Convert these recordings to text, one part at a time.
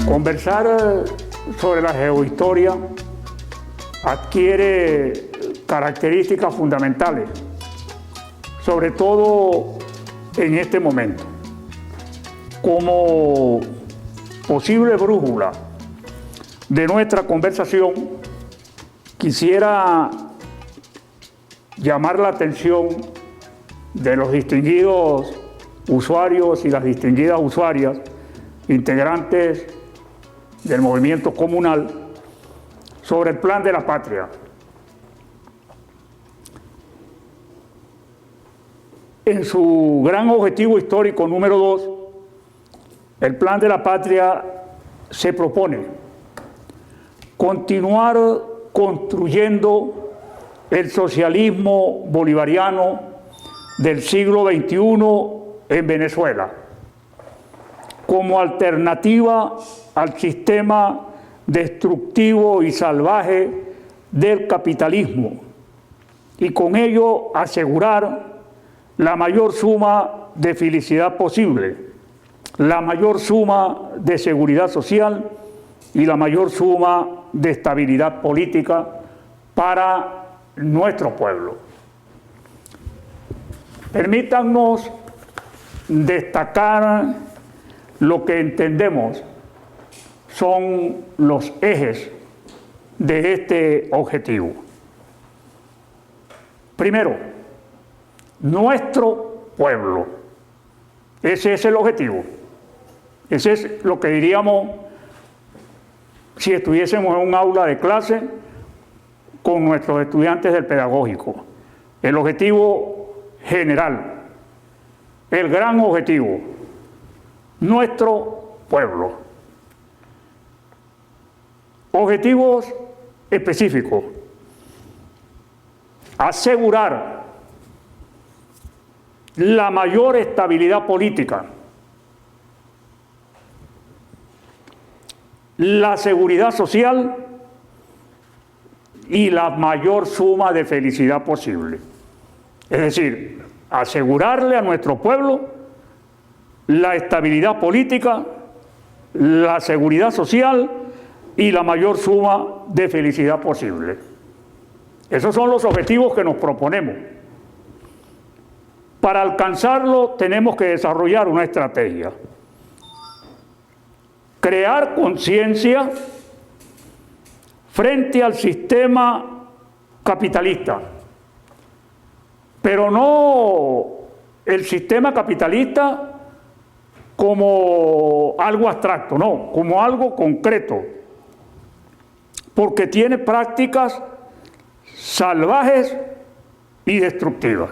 Conversar sobre la geohistoria adquiere características fundamentales, sobre todo en este momento, como posible brújula de nuestra conversación. Quisiera llamar la atención de los distinguidos usuarios y las distinguidas usuarias, integrantes del movimiento comunal, sobre el Plan de la Patria. En su gran objetivo histórico número 2, el Plan de la Patria se propone continuar construyendo el socialismo bolivariano del siglo XXI en Venezuela, como alternativa al sistema destructivo y salvaje del capitalismo, y con ello asegurar la mayor suma de felicidad posible, la mayor suma de seguridad social y la mayor suma de estabilidad política para nuestro pueblo. Permítanos destacar lo que entendemos son los ejes de este objetivo. Primero, nuestro pueblo. Ese es el objetivo. Ese es lo que diríamos si estuviésemos en un aula de clase con nuestros estudiantes del pedagógico. El objetivo general, el gran objetivo, nuestro pueblo. Objetivos específicos: asegurar la mayor estabilidad política, la seguridad social y la mayor suma de felicidad posible. Es decir, asegurarle a nuestro pueblo la estabilidad política, la seguridad social y la mayor suma de felicidad posible. Esos son los objetivos que nos proponemos. Para alcanzarlo tenemos que desarrollar una estrategia. Crear conciencia frente al sistema capitalista, pero no el sistema capitalista como algo abstracto, no, como algo concreto, porque tiene prácticas salvajes y destructivas.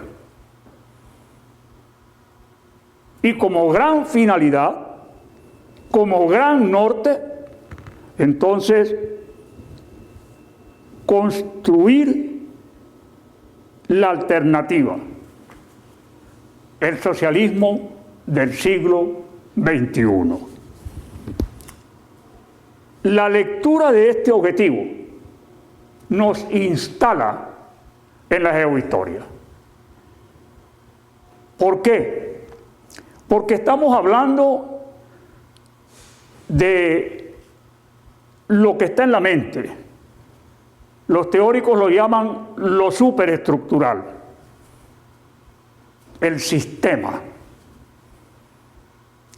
Y como gran finalidad, como gran norte, entonces, construir la alternativa, el socialismo del siglo XXI. La lectura de este objetivo nos instala en la geohistoria. ¿Por qué? Porque estamos hablando de lo que está en la mente. Los teóricos lo llaman lo superestructural, el sistema.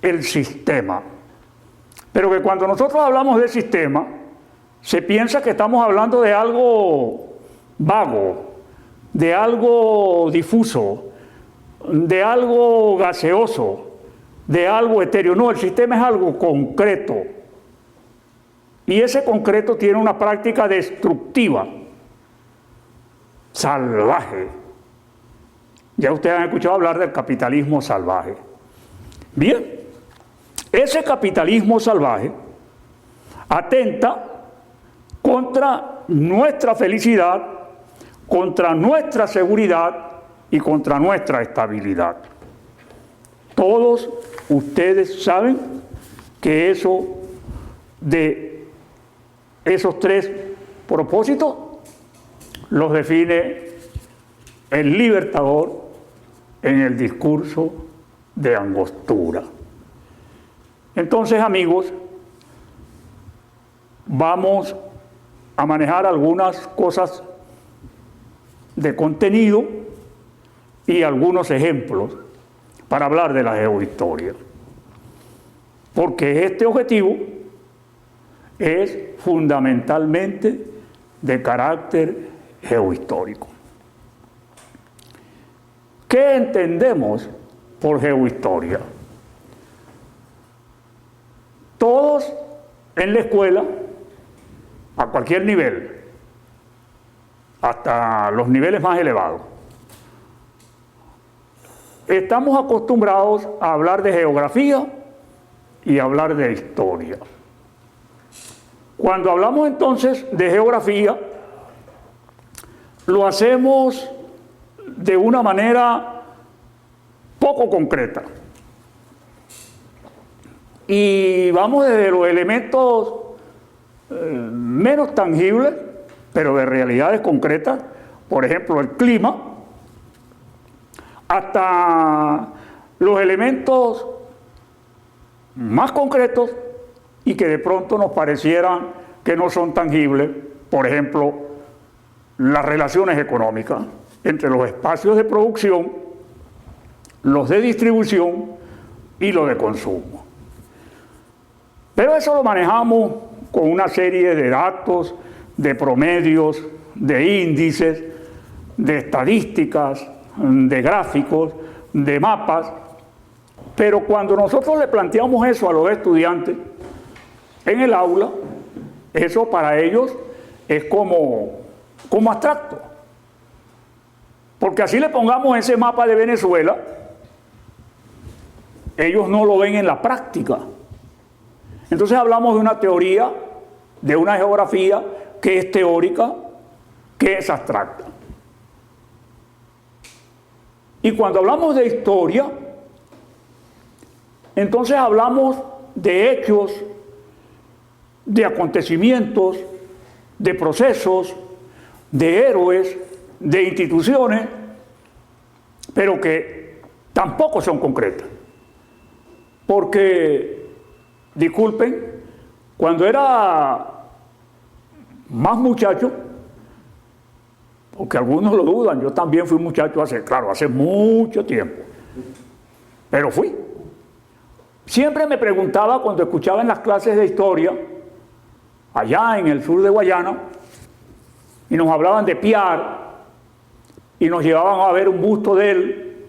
El sistema. Pero que cuando nosotros hablamos de sistema, se piensa que estamos hablando de algo vago, de algo difuso, de algo gaseoso, de algo etéreo. No, el sistema es algo concreto. Y ese concreto tiene una práctica destructiva, salvaje. Ya ustedes han escuchado hablar del capitalismo salvaje. Bien, ese capitalismo salvaje atenta contra nuestra felicidad, contra nuestra seguridad y contra nuestra estabilidad. Todos ustedes saben que eso de esos tres propósitos los define el Libertador en el discurso de Angostura. Entonces, amigos, vamos a manejar algunas cosas de contenido y algunos ejemplos para hablar de la geohistoria. Porque este objetivo es fundamentalmente de carácter geohistórico. ¿Qué entendemos por geohistoria? Todos en la escuela, a cualquier nivel, hasta los niveles más elevados, estamos acostumbrados a hablar de geografía y hablar de historia. Cuando hablamos entonces de geografía, lo hacemos de una manera poco concreta. Y vamos desde los elementos menos tangibles, pero de realidades concretas, por ejemplo el clima, hasta los elementos más concretos y que de pronto nos parecieran que no son tangibles, por ejemplo, las relaciones económicas entre los espacios de producción, los de distribución y los de consumo. Pero eso lo manejamos con una serie de datos, de promedios, de índices, de estadísticas, de gráficos, de mapas. Pero cuando nosotros le planteamos eso a los estudiantes en el aula, eso para ellos es como abstracto. Porque así le pongamos ese mapa de Venezuela, ellos no lo ven en la práctica. Entonces hablamos de una teoría, de una geografía que es teórica, que es abstracta. Y cuando hablamos de historia, entonces hablamos de hechos, de acontecimientos, de procesos, de héroes, de instituciones, pero que tampoco son concretas. Porque, disculpen, cuando era más muchacho, porque algunos lo dudan, yo también fui muchacho hace mucho tiempo, pero fui. Siempre me preguntaba cuando escuchaba en las clases de historia, allá en el sur de Guayana, y nos hablaban de Piar, y nos llevaban a ver un busto de él,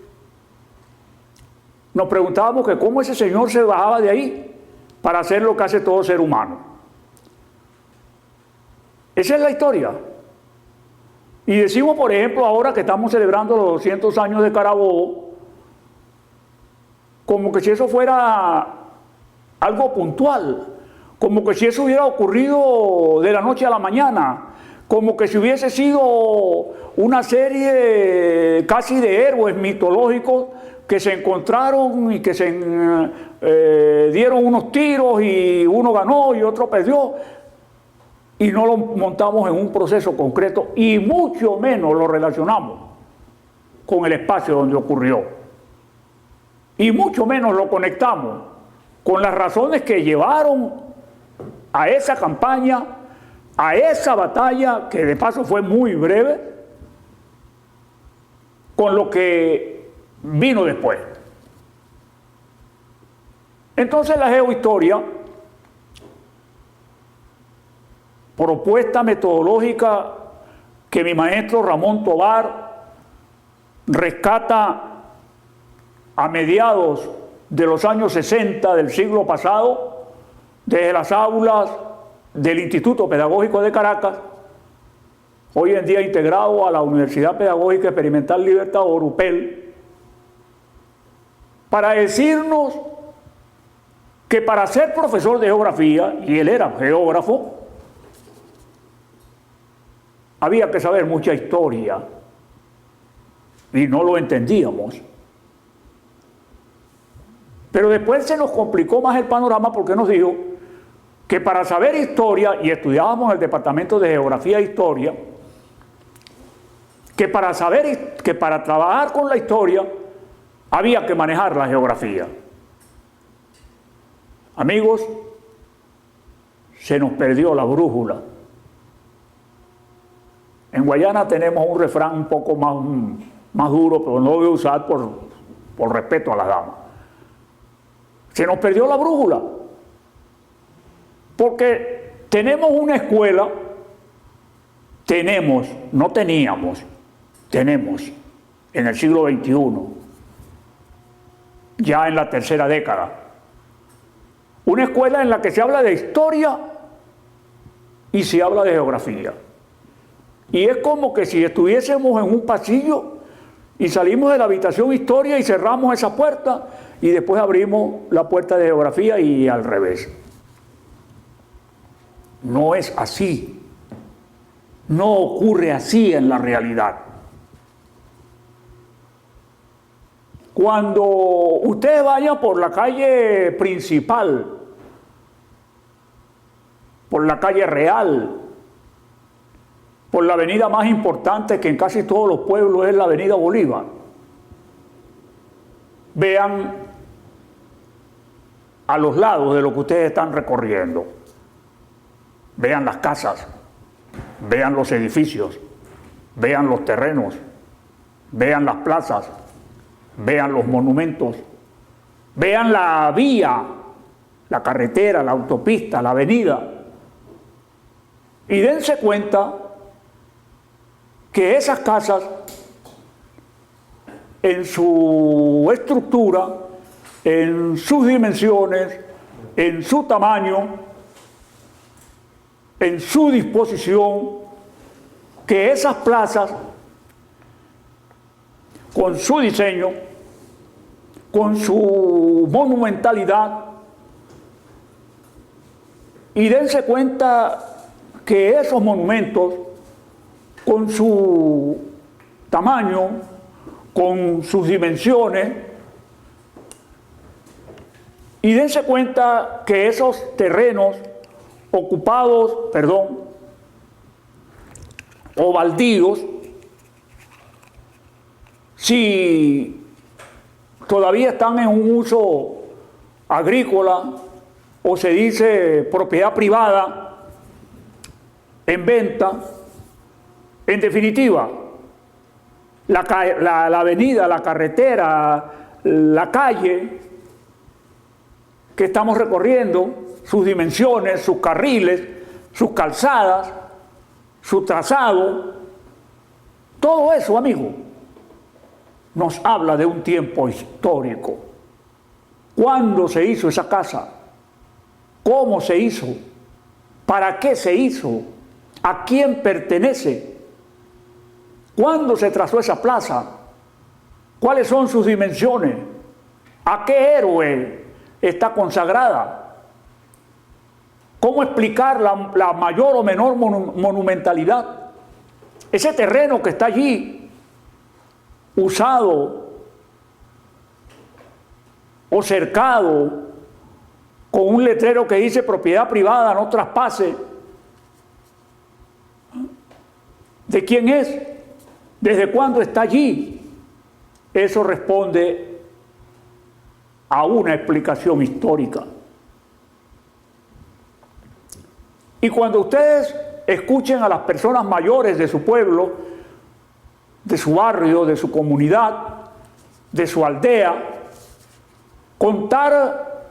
nos preguntábamos que cómo ese señor se bajaba de ahí para hacer lo que hace todo ser humano. Esa es la historia. Y decimos, por ejemplo, ahora que estamos celebrando los 200 años de Carabobo, como que si eso fuera algo puntual, como que si eso hubiera ocurrido de la noche a la mañana, como que si hubiese sido una serie casi de héroes mitológicos que se encontraron y que se dieron unos tiros y uno ganó y otro perdió, y no lo montamos en un proceso concreto y mucho menos lo relacionamos con el espacio donde ocurrió, y mucho menos lo conectamos con las razones que llevaron a esa campaña, a esa batalla, que de paso fue muy breve, con lo que vino después. Entonces la geohistoria, propuesta metodológica que mi maestro Ramón Tobar rescata a mediados de los años 60 del siglo pasado, desde las aulas del Instituto Pedagógico de Caracas, hoy en día integrado a la Universidad Pedagógica Experimental Libertador, UPEL, para decirnos que para ser profesor de geografía, y él era geógrafo, había que saber mucha historia, y no lo entendíamos. Pero después se nos complicó más el panorama porque nos dijo que para saber historia, y estudiábamos en el departamento de Geografía e Historia, que para trabajar con la historia había que manejar la geografía. Amigos, se nos perdió la brújula. En Guayana tenemos un refrán un poco más duro, pero no lo voy a usar por respeto a las damas. Se nos perdió la brújula, porque tenemos una escuela, no teníamos, tenemos en el siglo XXI, ya en la tercera década, una escuela en la que se habla de historia y se habla de geografía. Y es como que si estuviésemos en un pasillo y salimos de la habitación historia y cerramos esa puerta y después abrimos la puerta de geografía y al revés. No es así. No ocurre así en la realidad. Cuando ustedes vayan por la calle principal, por la calle Real, por la avenida más importante que en casi todos los pueblos es la avenida Bolívar, vean a los lados de lo que ustedes están recorriendo, vean las casas, vean los edificios, vean los terrenos, vean las plazas, vean los monumentos, vean la vía, la carretera, la autopista, la avenida, y dense cuenta que esas casas, en su estructura, en sus dimensiones, en su tamaño, en su disposición, que esas plazas, con su diseño, con su monumentalidad, y dense cuenta que esos monumentos, con su tamaño, con sus dimensiones, y dense cuenta que esos terrenos ocupados, o baldíos, si todavía están en un uso agrícola o se dice propiedad privada, en venta, en definitiva, la avenida, la carretera, la calle que estamos recorriendo, sus dimensiones, sus carriles, sus calzadas, su trazado, todo eso, amigo, nos habla de un tiempo histórico. ¿Cuándo se hizo esa casa? ¿Cómo se hizo? ¿Para qué se hizo? ¿A quién pertenece? ¿Cuándo se trazó esa plaza? ¿Cuáles son sus dimensiones? ¿A qué héroe está consagrada? ¿Cómo explicar la mayor o menor monumentalidad? Ese terreno que está allí, usado o cercado con un letrero que dice propiedad privada, no traspase, ¿de quién es? ¿Desde cuándo está allí? Eso responde a una explicación histórica. Y cuando ustedes escuchen a las personas mayores de su pueblo, de su barrio, de su comunidad, de su aldea, contar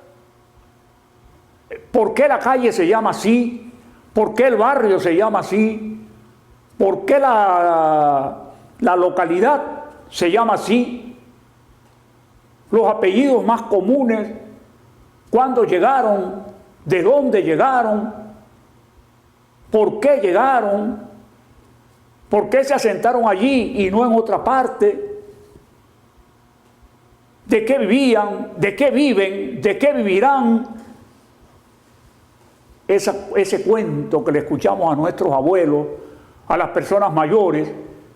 por qué la calle se llama así, por qué el barrio se llama así, por qué la localidad se llama así, los apellidos más comunes, cuándo llegaron, de dónde llegaron, por qué llegaron, por qué se asentaron allí y no en otra parte, de qué vivían, de qué viven, de qué vivirán. Ese cuento que le escuchamos a nuestros abuelos, a las personas mayores,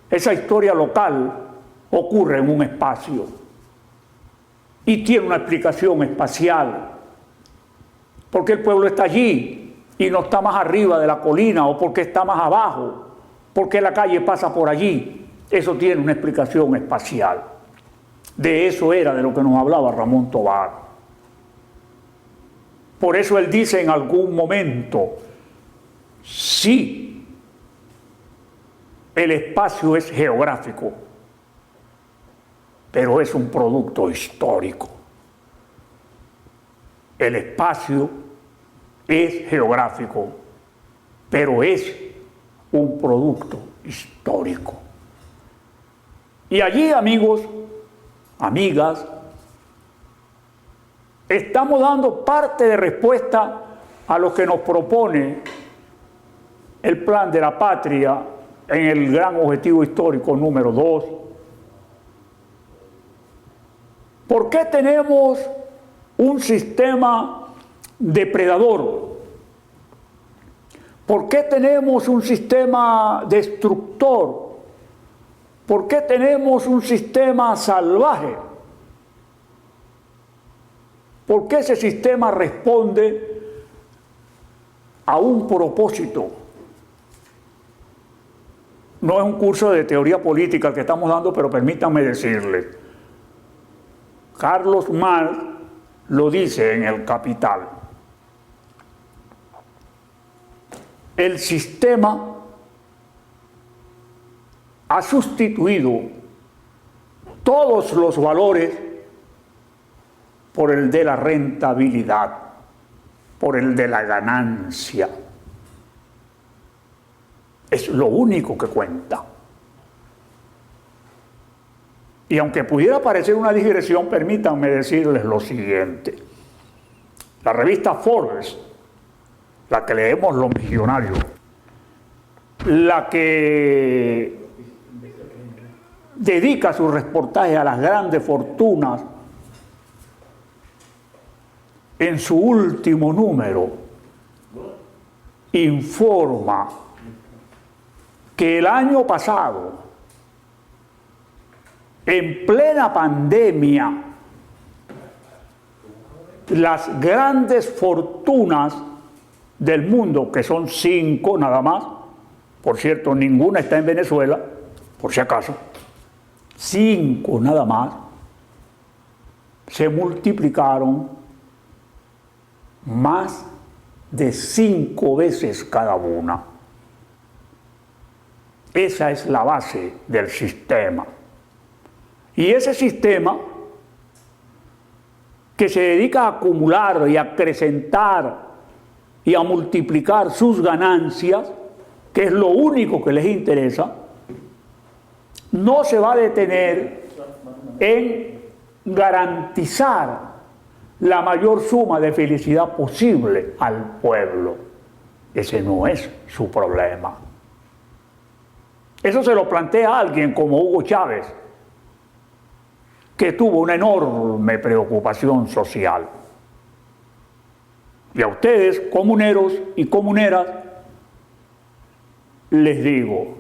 esa historia local ocurre en un espacio y tiene una explicación espacial, porque el pueblo está allí y no está más arriba de la colina, o porque está más abajo, porque la calle pasa por allí. Eso tiene una explicación espacial. De eso era de lo que nos hablaba Ramón Tobar. Por eso él dice en algún momento, sí, el espacio es geográfico, pero es un producto histórico. El espacio es geográfico, pero es un producto histórico. Y allí, amigos, amigas, estamos dando parte de respuesta a lo que nos propone el plan de la patria en el gran objetivo histórico número 2. ¿Por qué tenemos un sistema depredador? ¿Por qué tenemos un sistema destructor? ¿Por qué tenemos un sistema salvaje? ¿Por qué ese sistema responde a un propósito? No es un curso de teoría política el que estamos dando, pero permítanme decirles, Carlos Marx lo dice en El Capital. El sistema ha sustituido todos los valores por el de la rentabilidad, por el de la ganancia. Es lo único que cuenta. Y aunque pudiera parecer una digresión, permítanme decirles lo siguiente. La revista Forbes, la que leemos los millonarios, la que dedica su reportaje a las grandes fortunas, en su último número informa que el año pasado, en plena pandemia, las grandes fortunas del mundo, que son 5 nada más, por cierto, ninguna está en Venezuela, por si acaso, 5 nada más, se multiplicaron más de 5 veces cada una. Esa es la base del sistema. Y ese sistema que se dedica a acumular y a acrecentar y a multiplicar sus ganancias, que es lo único que les interesa, no se va a detener en garantizar la mayor suma de felicidad posible al pueblo. Ese no es su problema. Eso se lo plantea alguien como Hugo Chávez, que tuvo una enorme preocupación social. Y a ustedes, comuneros y comuneras, les digo,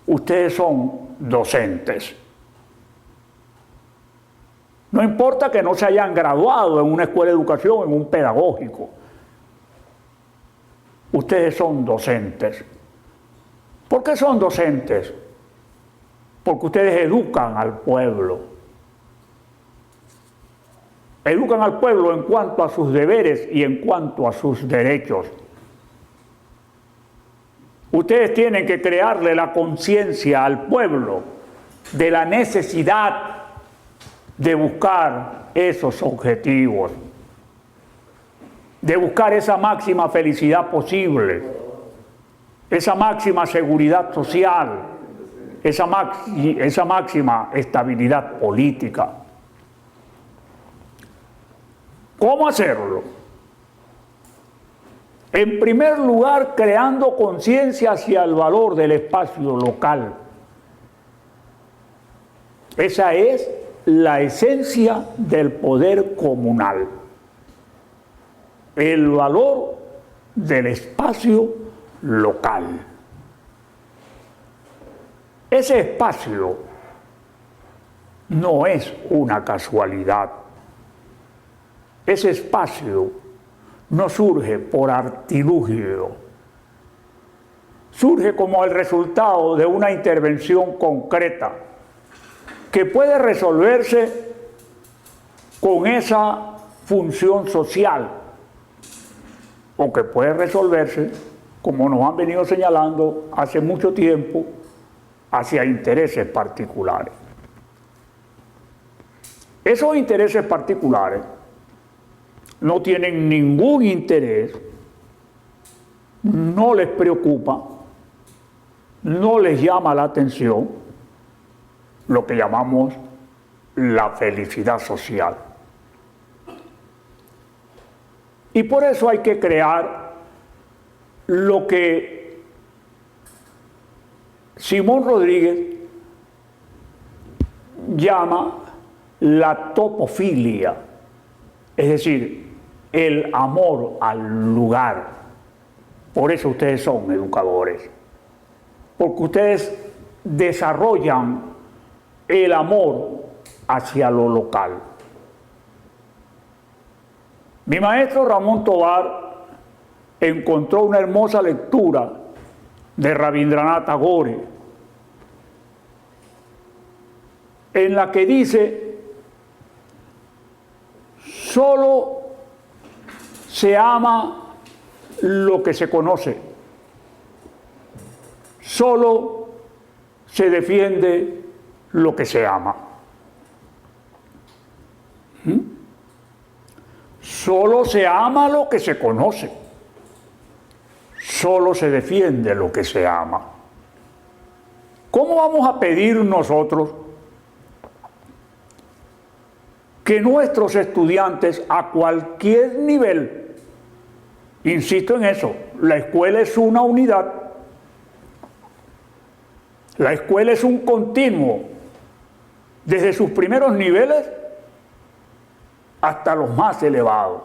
ustedes son docentes. No importa que no se hayan graduado en una escuela de educación, en un pedagógico. Ustedes son docentes. ¿Por qué son docentes? Porque ustedes educan al pueblo. Educan al pueblo en cuanto a sus deberes y en cuanto a sus derechos. Ustedes tienen que crearle la conciencia al pueblo de la necesidad de buscar esos objetivos, de buscar esa máxima felicidad posible, esa máxima seguridad social, esa máxima estabilidad política. ¿Cómo hacerlo? En primer lugar, creando conciencia hacia el valor del espacio local. Esa es la esencia del poder comunal. El valor del espacio local. Ese espacio no es una casualidad. Ese espacio no surge por artilugio. Surge como el resultado de una intervención concreta que puede resolverse con esa función social o que puede resolverse, como nos han venido señalando hace mucho tiempo, hacia intereses particulares. Esos intereses particulares no tienen ningún interés, no les preocupa, no les llama la atención lo que llamamos la felicidad social. Y por eso hay que crear lo que Simón Rodríguez llama la topofilia, es decir, el amor al lugar. Por eso ustedes son educadores, porque ustedes desarrollan el amor hacia lo local. Mi maestro Ramón Tobar encontró una hermosa lectura de Rabindranath Tagore, en la que dice: solo se ama lo que se conoce, solo se defiende lo que se ama. Solo se ama lo que se conoce, solo se defiende lo que se ama. ¿Cómo vamos a pedir nosotros que nuestros estudiantes a cualquier nivel, insisto en eso, la escuela es una unidad, la escuela es un continuo, desde sus primeros niveles hasta los más elevados?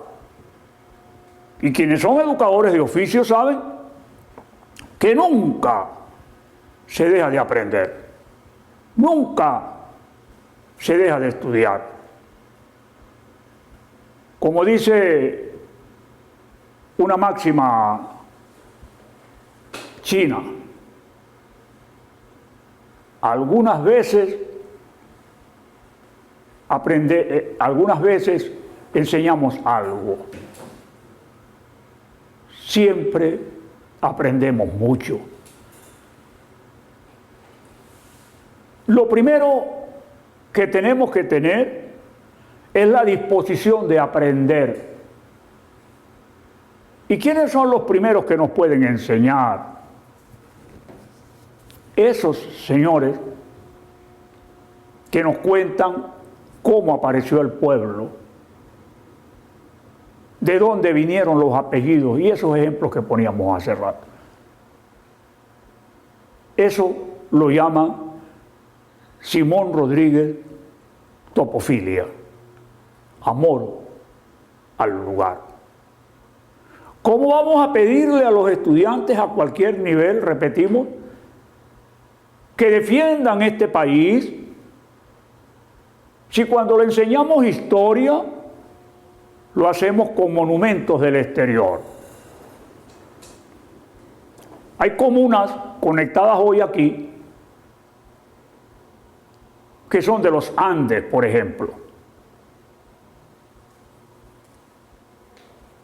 Y quienes son educadores de oficio saben que nunca se deja de aprender, nunca se deja de estudiar. Como dice una máxima china, algunas veces enseñamos algo, siempre aprendemos mucho. Lo primero que tenemos que tener es la disposición de aprender. ¿Y quiénes son los primeros que nos pueden enseñar? Esos señores que nos cuentan cómo apareció el pueblo, de dónde vinieron los apellidos y esos ejemplos que poníamos hace rato. Eso lo llama Simón Rodríguez topofilia, amor al lugar. ¿Cómo vamos a pedirle a los estudiantes a cualquier nivel, repetimos, que defiendan este país, si cuando le enseñamos historia lo hacemos con monumentos del exterior? Hay comunas conectadas hoy aquí que son de los Andes, por ejemplo.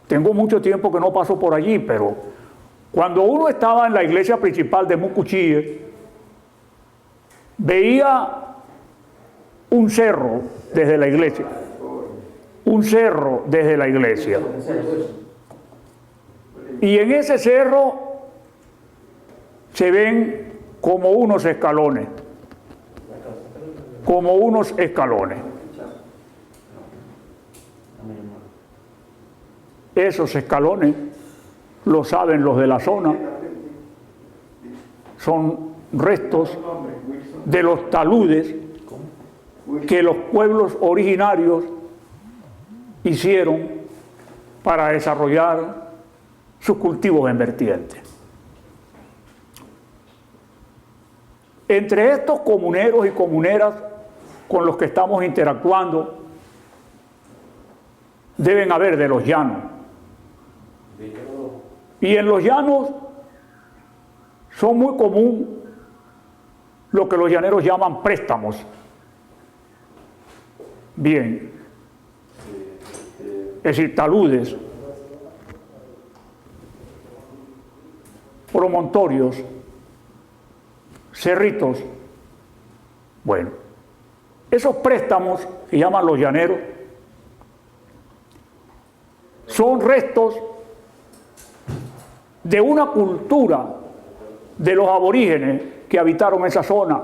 Tengo mucho tiempo que no paso por allí, pero cuando uno estaba en la iglesia principal de Mucuchíes, veía un cerro desde la iglesia. Un cerro desde la iglesia. Y en ese cerro se ven como unos escalones. Como unos escalones. Esos escalones, lo saben los de la zona, son restos de los taludes que los pueblos originarios hicieron para desarrollar sus cultivos en vertientes. Entre estos comuneros y comuneras con los que estamos interactuando, deben haber de los llanos. Y en los llanos son muy común lo que los llaneros llaman préstamos. Bien. Es decir, taludes promontorios, cerritos. Bueno, esos préstamos, que llaman los llaneros, son restos de una cultura de los aborígenes que habitaron esa zona,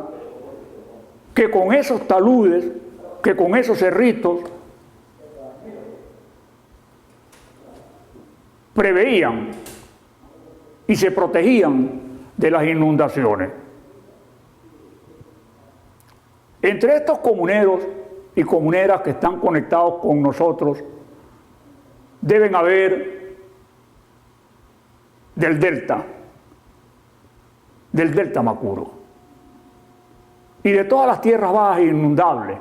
que con esos taludes, que con esos cerritos, preveían y se protegían de las inundaciones. Entre estos comuneros y comuneras que están conectados con nosotros, deben haber del delta Macuro, y de todas las tierras bajas inundables.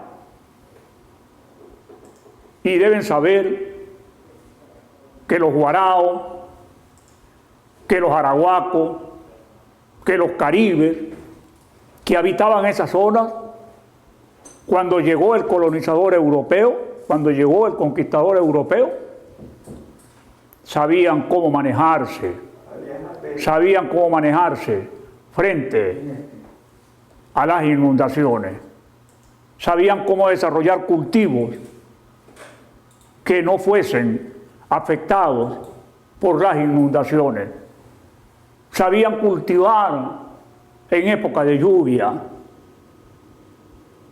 Y deben saber que los guaraos, que los arahuacos, que los caribes que habitaban esas zonas, cuando llegó el colonizador europeo, cuando llegó el conquistador europeo, sabían cómo manejarse frente a las inundaciones, sabían cómo desarrollar cultivos que no fuesen afectados por las inundaciones, sabían cultivar en época de lluvia.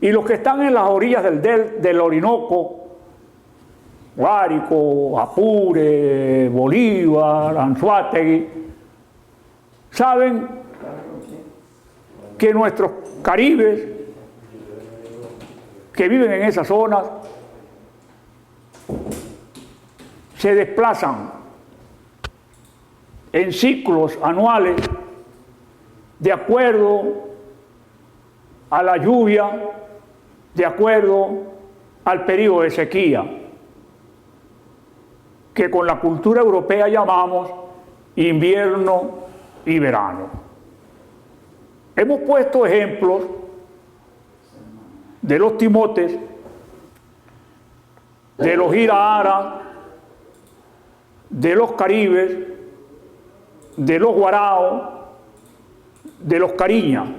Y los que están en las orillas del Orinoco, Guárico, Apure, Bolívar, Anzoátegui, saben que nuestros caribes que viven en esas zonas se desplazan en ciclos anuales de acuerdo a la lluvia, de acuerdo al periodo de sequía, que con la cultura europea llamamos invierno y verano. Hemos puesto ejemplos de los timotes, de los iraara, de los caribes, de los guaraos, de los cariñas,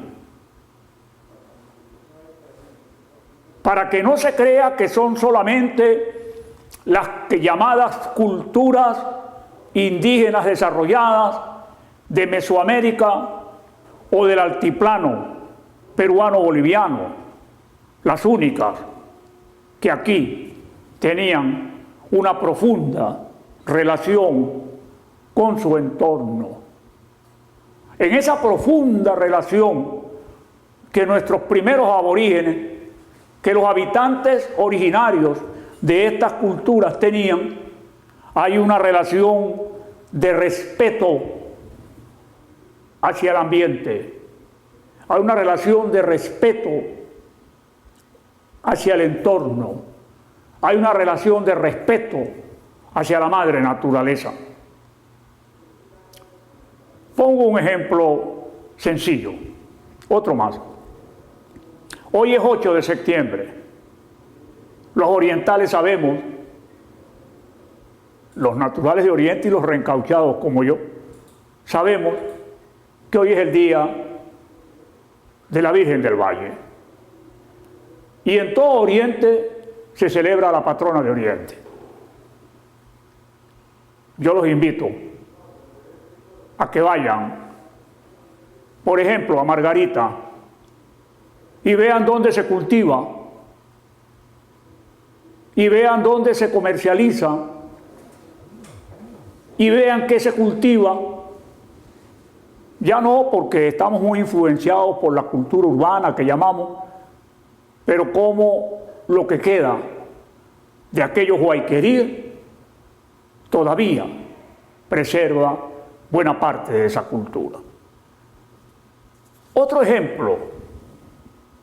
para que no se crea que son solamente las llamadas culturas indígenas desarrolladas de Mesoamérica o del altiplano peruano-boliviano, las únicas que aquí tenían una profunda relación con su entorno. En esa profunda relación que nuestros primeros aborígenes, que los habitantes originarios de estas culturas tenían, hay una relación de respeto hacia el ambiente, hay una relación de respeto hacia el entorno, hay una relación de respeto hacia la madre naturaleza. Pongo un ejemplo sencillo, otro más. Hoy es 8 de septiembre. Los orientales sabemos, los naturales de Oriente y los reencauchados como yo, sabemos que hoy es el día de la Virgen del Valle. Y en todo Oriente se celebra la patrona de Oriente. Yo los invito a que vayan, por ejemplo, a Margarita, y vean dónde se cultiva, y vean dónde se comercializa, y vean qué se cultiva, ya no porque estamos muy influenciados por la cultura urbana que llamamos, pero como lo que queda de aquellos guayqueríes todavía preserva buena parte de esa cultura. Otro ejemplo,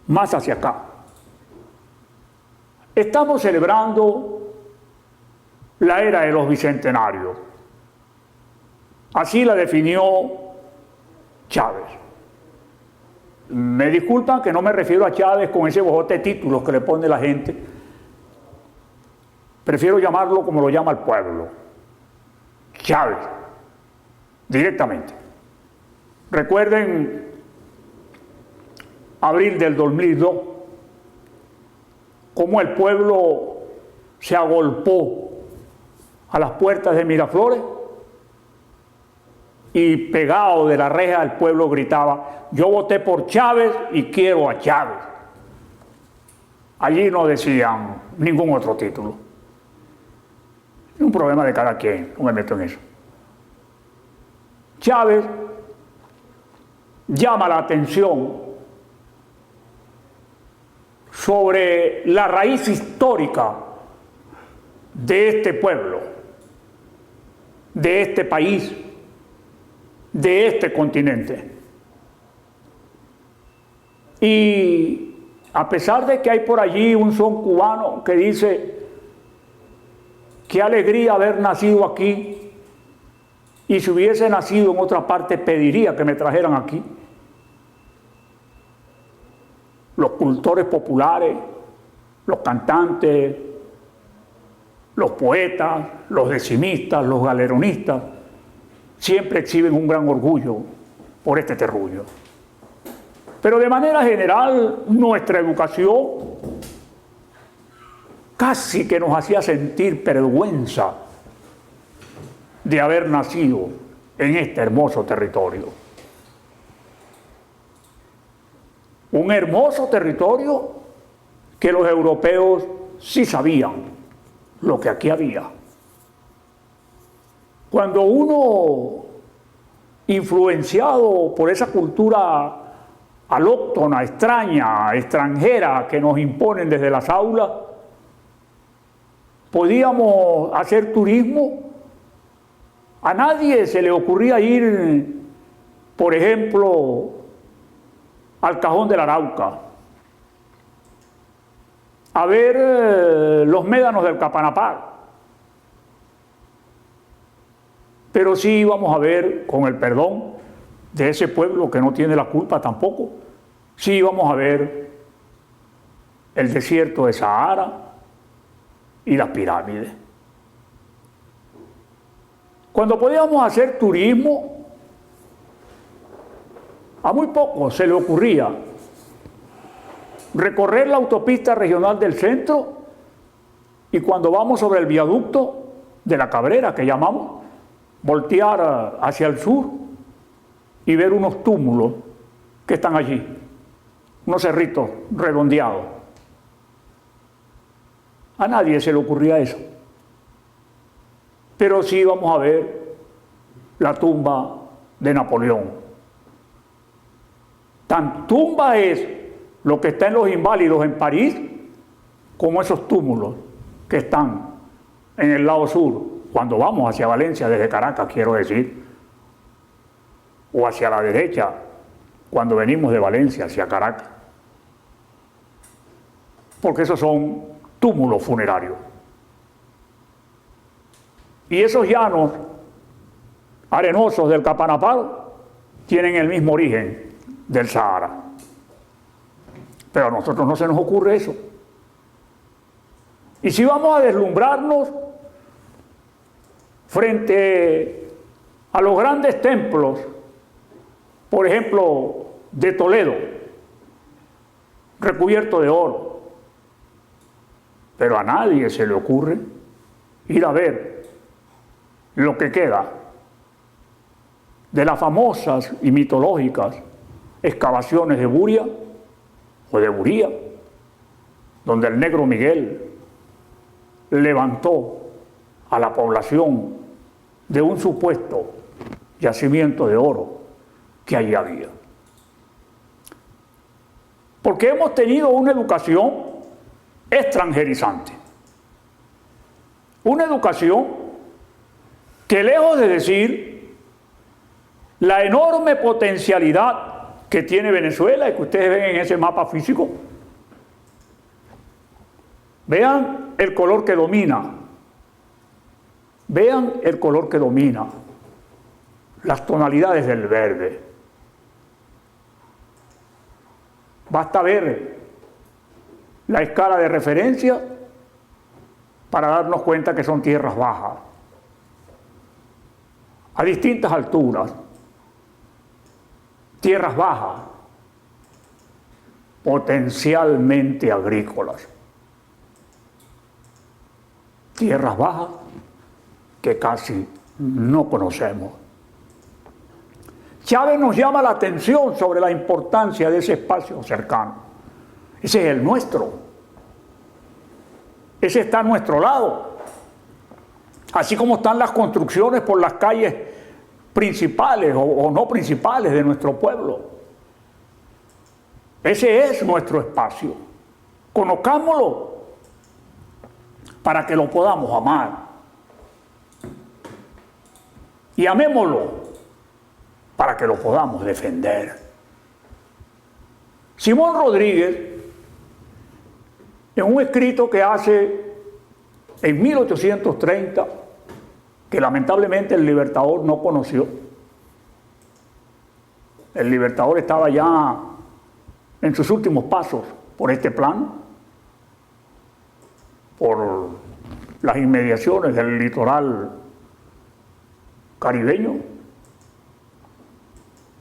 más hacia acá. Estamos celebrando la era de los bicentenarios. Así la definió Chávez. Me disculpan que no me refiero a Chávez con ese bojote de títulos que le pone la gente. Prefiero llamarlo como lo llama el pueblo. Chávez, directamente. Recuerden abril del 2002, cómo el pueblo se agolpó a las puertas de Miraflores y pegado de la reja el pueblo gritaba: yo voté por Chávez y quiero a Chávez. Allí no decían ningún otro título. Es un problema de cada quien, no me meto en eso. Chávez llama la atención sobre la raíz histórica de este pueblo, de este país, de este continente. Y a pesar de que hay por allí un son cubano que dice: qué alegría haber nacido aquí, y si hubiese nacido en otra parte pediría que me trajeran aquí. Los cultores populares, los cantantes, los poetas, los decimistas, los galeronistas, siempre exhiben un gran orgullo por este terruño. Pero de manera general, nuestra educación casi que nos hacía sentir vergüenza de haber nacido en este hermoso territorio. Un hermoso territorio que los europeos sí sabían lo que aquí había. Cuando uno, influenciado por esa cultura alóctona, extraña, extranjera que nos imponen desde las aulas, podíamos hacer turismo, a nadie se le ocurría ir, por ejemplo, al Cajón del Arauca, a ver los médanos del Capanapá. Pero sí íbamos a ver, con el perdón de ese pueblo que no tiene la culpa tampoco, sí íbamos a ver el desierto de Sahara y las pirámides. Cuando podíamos hacer turismo, a muy poco se le ocurría recorrer la autopista regional del centro, y cuando vamos sobre el viaducto de la Cabrera, que llamamos, voltear hacia el sur y ver unos túmulos que están allí, unos cerritos redondeados. A nadie se le ocurría eso. Pero sí vamos a ver la tumba de Napoleón. Tan tumba es lo que está en los Inválidos en París, como esos túmulos que están en el lado sur, cuando vamos hacia Valencia desde Caracas, quiero decir, o hacia la derecha, cuando venimos de Valencia hacia Caracas, porque esos son túmulos funerarios. Y esos llanos arenosos del Capanapá tienen el mismo origen del Sahara. Pero a nosotros no se nos ocurre eso. Y si vamos a deslumbrarnos frente a los grandes templos, por ejemplo, de Toledo, recubierto de oro, pero a nadie se le ocurre ir a ver lo que queda de las famosas y mitológicas excavaciones de Buria o de Buría, donde el negro Miguel levantó a la población de un supuesto yacimiento de oro que allí había. Porque hemos tenido una educación extranjerizante, una educación que, lejos de decir la enorme potencialidad que tiene Venezuela y que ustedes ven en ese mapa físico, vean el color que domina, vean el color que domina, las tonalidades del verde. Basta ver la escala de referencia para darnos cuenta que son tierras bajas, a distintas alturas. tierras bajas, potencialmente agrícolas. Tierras bajas que casi no conocemos. Chávez nos llama la atención sobre la importancia de ese espacio cercano. Ese es el nuestro. Ese está a nuestro lado. Así como están las construcciones por las calles principales o no principales de nuestro pueblo. Ese es nuestro espacio. Conozcámoslo para que lo podamos amar. Y amémoslo para que lo podamos defender. Simón Rodríguez, en un escrito que hace en 1830, que lamentablemente el Libertador no conoció. El Libertador estaba ya en sus últimos pasos por este plano, por las inmediaciones del litoral caribeño,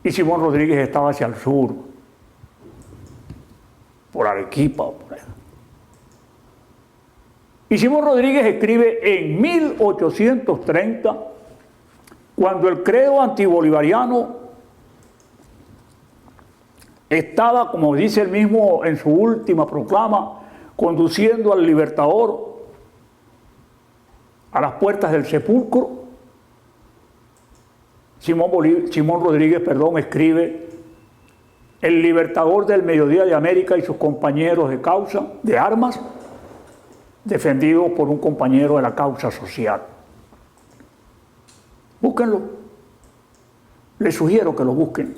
y Simón Rodríguez estaba hacia el sur, por Arequipa, por ahí. Y Simón Rodríguez escribe en 1830, cuando el credo antibolivariano estaba, como dice él mismo en su última proclama, conduciendo al Libertador a las puertas del sepulcro. Simón Rodríguez, escribe: el Libertador del Mediodía de América y sus compañeros de causa, de armas, defendidos por un compañero de la causa social. Búsquenlo. Les sugiero que lo busquen.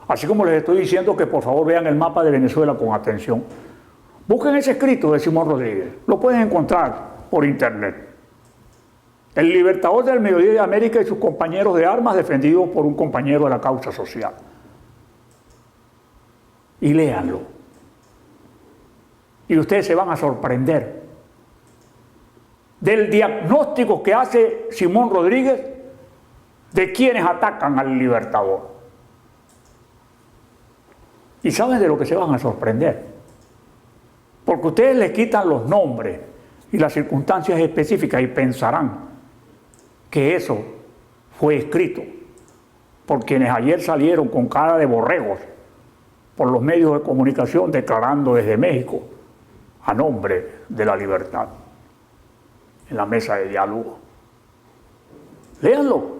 Así como les estoy diciendo que por favor vean el mapa de Venezuela con atención. Busquen ese escrito de Simón Rodríguez. Lo pueden encontrar por internet. El Libertador del Mediodía de América y sus compañeros de armas, defendidos por un compañero de la causa social. Y léanlo. Y ustedes se van a sorprender del diagnóstico que hace Simón Rodríguez de quienes atacan al Libertador. Y saben de lo que se van a sorprender. Porque ustedes les quitan los nombres y las circunstancias específicas y pensarán que eso fue escrito por quienes ayer salieron con cara de borregos por los medios de comunicación declarando desde México a nombre de la libertad en la mesa de diálogo. Léanlo.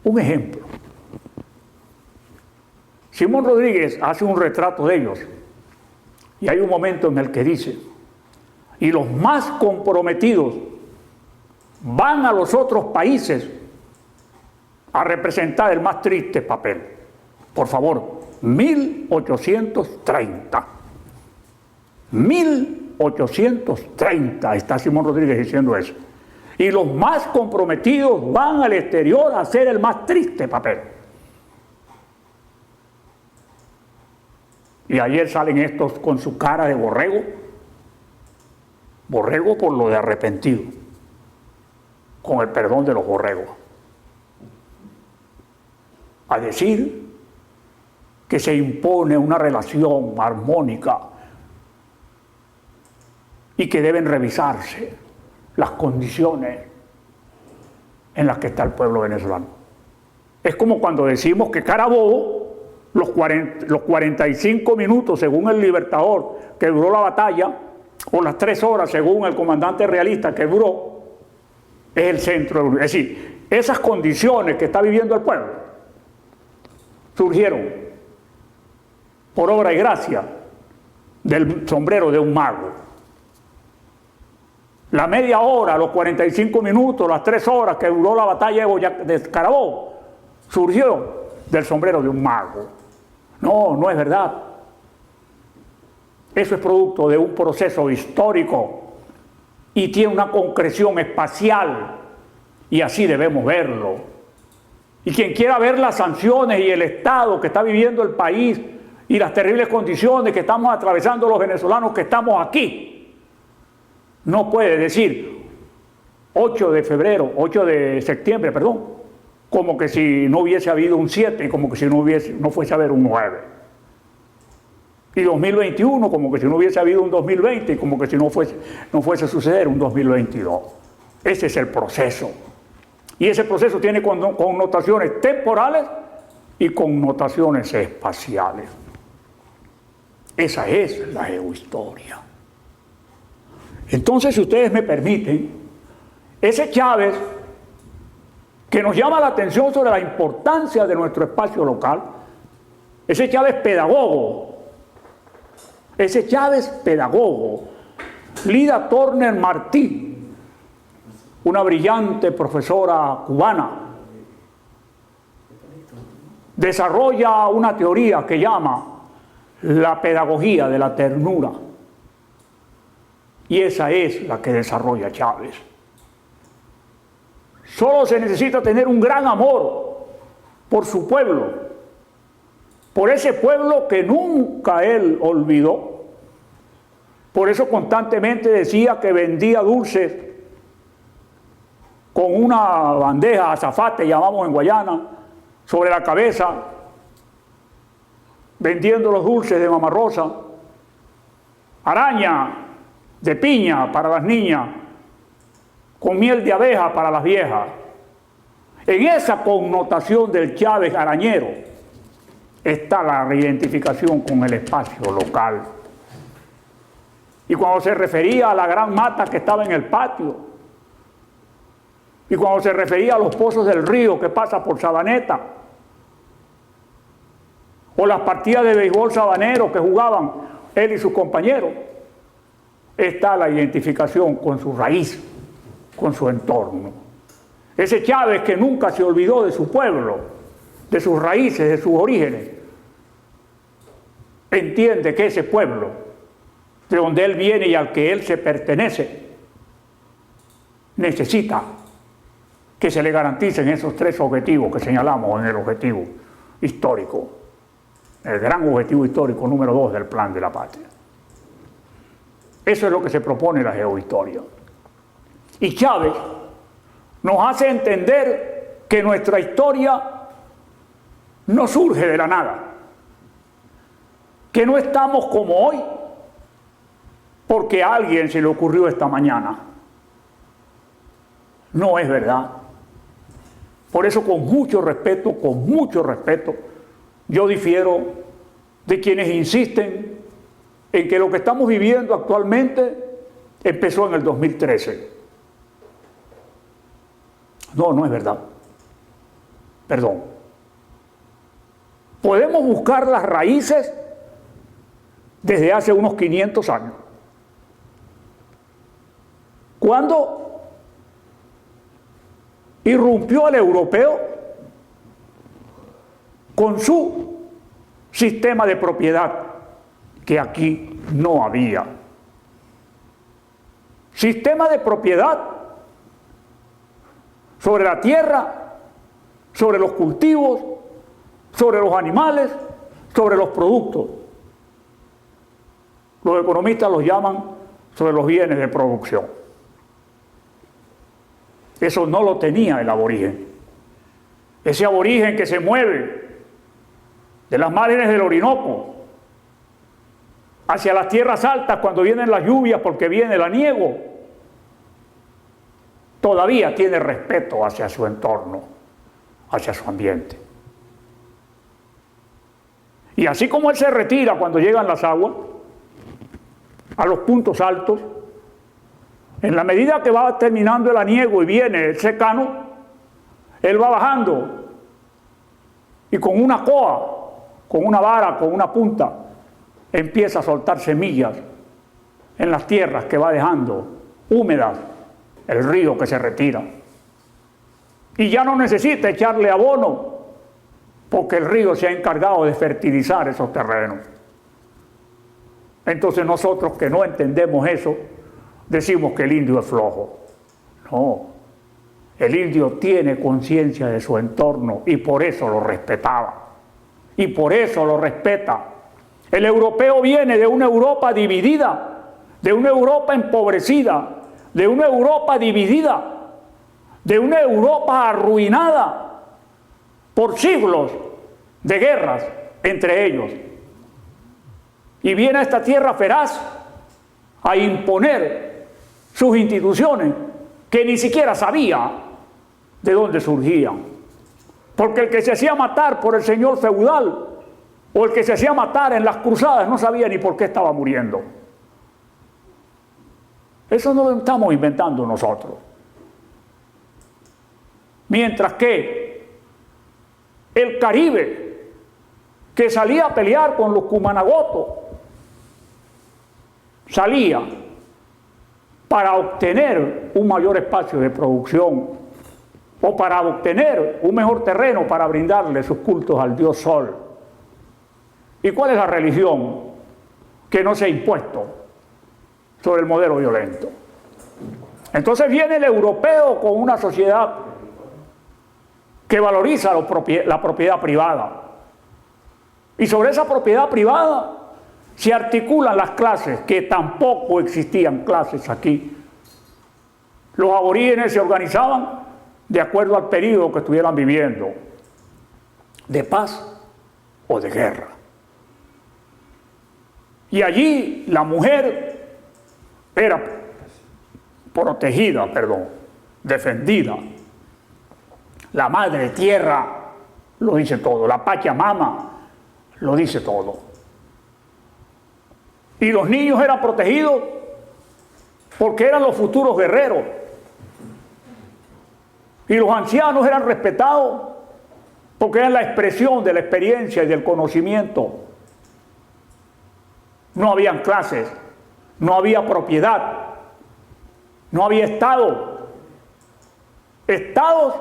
Un ejemplo. Simón Rodríguez hace un retrato de ellos y hay un momento en el que dice: y los más comprometidos van a los otros países a representar el más triste papel. Por favor, 1830. 1830 está Simón Rodríguez diciendo eso. Y los más comprometidos van al exterior a hacer el más triste papel. Y ayer salen estos con su cara de borrego. Borrego por lo de arrepentido, con el perdón de los borregos, a decir que se impone una relación armónica y que deben revisarse las condiciones en las que está el pueblo venezolano. Es como cuando decimos que Carabobo, los 45 minutos según el Libertador que duró la batalla, o las 3 horas según el comandante realista que duró, es el centro. Es decir, esas condiciones que está viviendo el pueblo surgieron por obra y gracia del sombrero de un mago. La media hora, los 45 minutos, las 3 horas que duró la batalla de Carabobo, surgió del sombrero de un mago. No, no es verdad. Eso es producto de un proceso histórico y tiene una concreción espacial, y así debemos verlo. Y quien quiera ver las sanciones y el estado que está viviendo el país y las terribles condiciones que estamos atravesando los venezolanos que estamos aquí, no puede decir 8 de septiembre, como que si no hubiese habido un 7 y como que si no fuese a haber un 9. Y 2021 como que si no hubiese habido un 2020 y como que si no fuese a suceder un 2022. Ese es el proceso. Y ese proceso tiene connotaciones temporales y connotaciones espaciales. Esa es la geohistoria. Entonces, si ustedes me permiten, ese Chávez que nos llama la atención sobre la importancia de nuestro espacio local, ese Chávez pedagogo, Lida Turner Martí, una brillante profesora cubana, desarrolla una teoría que llama la pedagogía de la ternura. Y esa es la que desarrolla Chávez. Solo se necesita tener un gran amor por su pueblo, por ese pueblo que nunca él olvidó. Por eso constantemente decía que vendía dulces con una bandeja azafate, llamamos en Guayana, sobre la cabeza, vendiendo los dulces de Mama Rosa, araña de piña para las niñas, con miel de abeja para las viejas. En esa connotación del Chávez arañero está la reidentificación con el espacio local. Y cuando se refería a la gran mata que estaba en el patio, y cuando se refería a los pozos del río que pasa por Sabaneta, o las partidas de béisbol sabanero que jugaban él y sus compañeros, está la identificación con su raíz, con su entorno. Ese Chávez que nunca se olvidó de su pueblo, de sus raíces, de sus orígenes, entiende que ese pueblo, de donde él viene y al que él se pertenece, necesita que se le garanticen esos tres objetivos que señalamos en el objetivo histórico, el gran objetivo histórico número 2 del Plan de la Patria. Eso es lo que se propone la geohistoria. Y Chávez nos hace entender que nuestra historia no surge de la nada, que no estamos como hoy porque a alguien se le ocurrió esta mañana. No es verdad. Por eso con mucho respeto, yo difiero de quienes insisten en que lo que estamos viviendo actualmente empezó en el 2013. No, no es verdad. Perdón. Podemos buscar las raíces desde hace unos 500 años. Cuando irrumpió el europeo con su sistema de propiedad que aquí no había. Sistema de propiedad sobre la tierra, sobre los cultivos, sobre los animales, sobre los productos. Los economistas los llaman sobre los bienes de producción. Eso no lo tenía el aborigen. Ese aborigen que se mueve de las márgenes del Orinoco hacia las tierras altas cuando vienen las lluvias porque viene el aniego, todavía tiene respeto hacia su entorno, hacia su ambiente. Y así como él se retira cuando llegan las aguas a los puntos altos, en la medida que va terminando el aniego y viene el secano, él va bajando y con una coa, con una vara, con una punta, empieza a soltar semillas en las tierras que va dejando húmedas el río que se retira. Y ya no necesita echarle abono porque el río se ha encargado de fertilizar esos terrenos. Entonces nosotros que no entendemos eso, decimos que el indio es flojo. No, el indio tiene conciencia de su entorno y por eso lo respetaba. Y por eso lo respeta. El europeo viene de una Europa dividida, de una Europa empobrecida, de una Europa dividida, de una Europa arruinada, por siglos de guerras entre ellos. Y viene a esta tierra feraz a imponer sus instituciones que ni siquiera sabía de dónde surgían. Porque el que se hacía matar por el señor feudal o el que se hacía matar en las cruzadas no sabía ni por qué estaba muriendo. Eso no lo estamos inventando nosotros. Mientras que el Caribe, que salía a pelear con los cumanagotos, salía para obtener un mayor espacio de producción o para obtener un mejor terreno para brindarle sus cultos al dios Sol. ¿Y cuál es la religión que no se ha impuesto sobre el modelo violento? Entonces viene el europeo con una sociedad que valoriza la propiedad privada. Y sobre esa propiedad privada se articulan las clases, que tampoco existían clases aquí. Los aborígenes se organizaban de acuerdo al periodo que estuvieran viviendo, de paz o de guerra. Y allí la mujer era protegida, defendida. La madre tierra lo dice todo, la Pachamama lo dice todo. Y los niños eran protegidos porque eran los futuros guerreros. Y los ancianos eran respetados porque eran la expresión de la experiencia y del conocimiento. No habían clases, no había propiedad, no había Estado. Estados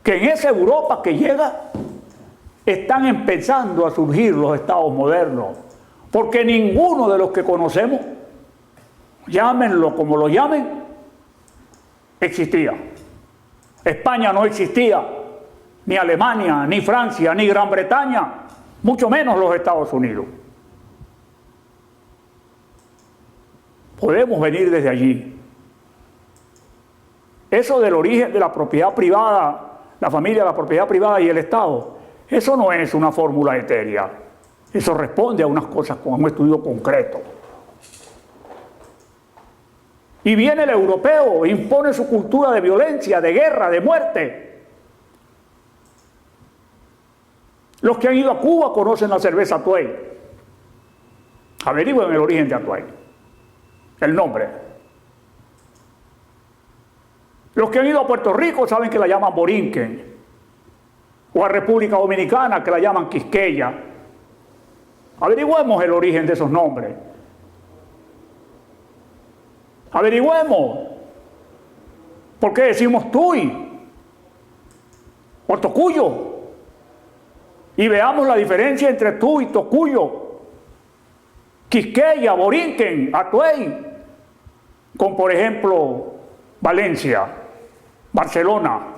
que en esa Europa que llega están empezando a surgir los estados modernos, porque ninguno de los que conocemos, llámenlo como lo llamen, existía. España no existía, ni Alemania, ni Francia, ni Gran Bretaña, mucho menos los Estados Unidos. Podemos venir desde allí. Eso del origen de la propiedad privada, la familia, la propiedad privada y el Estado, eso no es una fórmula etérea. Eso responde a unas cosas con un estudio concreto. Y viene el europeo, impone su cultura de violencia, de guerra, de muerte. Los que han ido a Cuba conocen la cerveza Atuey. Averigüen el origen de Atuey, el nombre. Los que han ido a Puerto Rico saben que la llaman Borinquen, o a República Dominicana que la llaman Quisqueya. Averigüemos el origen de esos nombres. Averigüemos por qué decimos Tuy o Tocuyo, y veamos la diferencia entre Tuy, Tocuyo, Quisqueya, Borinquen, Atuey, con por ejemplo Valencia, Barcelona,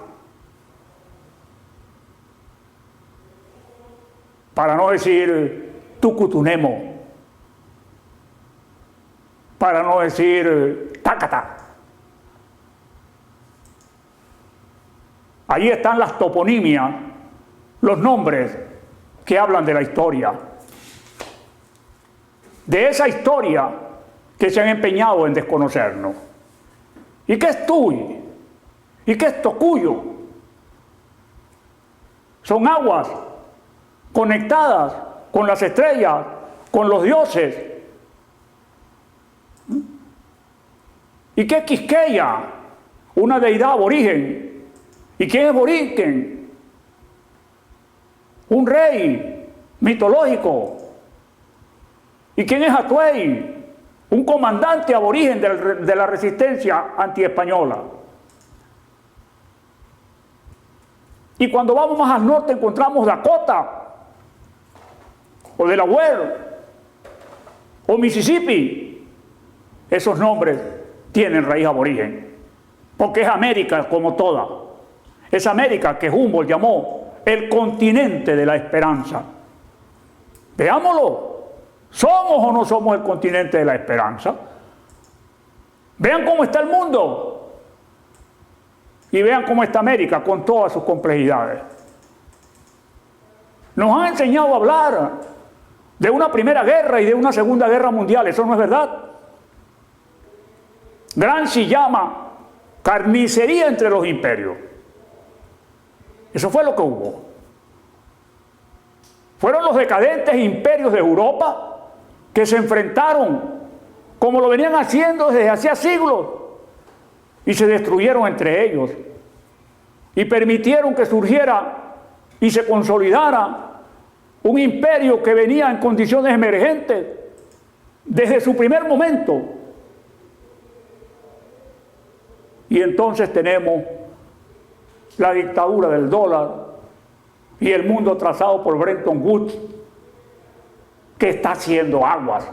para no decir Tucutunemo, para no decir Tácata. Allí están las toponimias, los nombres que hablan de la historia. De esa historia que se han empeñado en desconocernos. ¿Y qué es Tuy? ¿Y qué es Tocuyo? Son aguas conectadas con las estrellas, con los dioses. ¿Y qué es Quisqueya? Una deidad aborigen. ¿Y quién es Borinquen? Un rey mitológico. ¿Y quién es Atuey? Un comandante aborigen de la resistencia antiespañola. Y cuando vamos más al norte encontramos Dakota, o Delaware, o Mississippi. Esos nombres tienen raíz aborigen, porque es América como toda. Es América que Humboldt llamó el continente de la esperanza. Veámoslo. ¿Somos o no somos el continente de la esperanza? Vean cómo está el mundo y vean cómo está América con todas sus complejidades. Nos han enseñado a hablar de una primera guerra y de una segunda guerra mundial. Eso no es verdad. Gramsci llama carnicería entre los imperios. Eso fue lo que hubo. Fueron los decadentes imperios de Europa que se enfrentaron, como lo venían haciendo desde hacía siglos, y se destruyeron entre ellos, y permitieron que surgiera y se consolidara un imperio que venía en condiciones emergentes desde su primer momento. Y entonces tenemos la dictadura del dólar y el mundo trazado por Bretton Woods, que está haciendo aguas,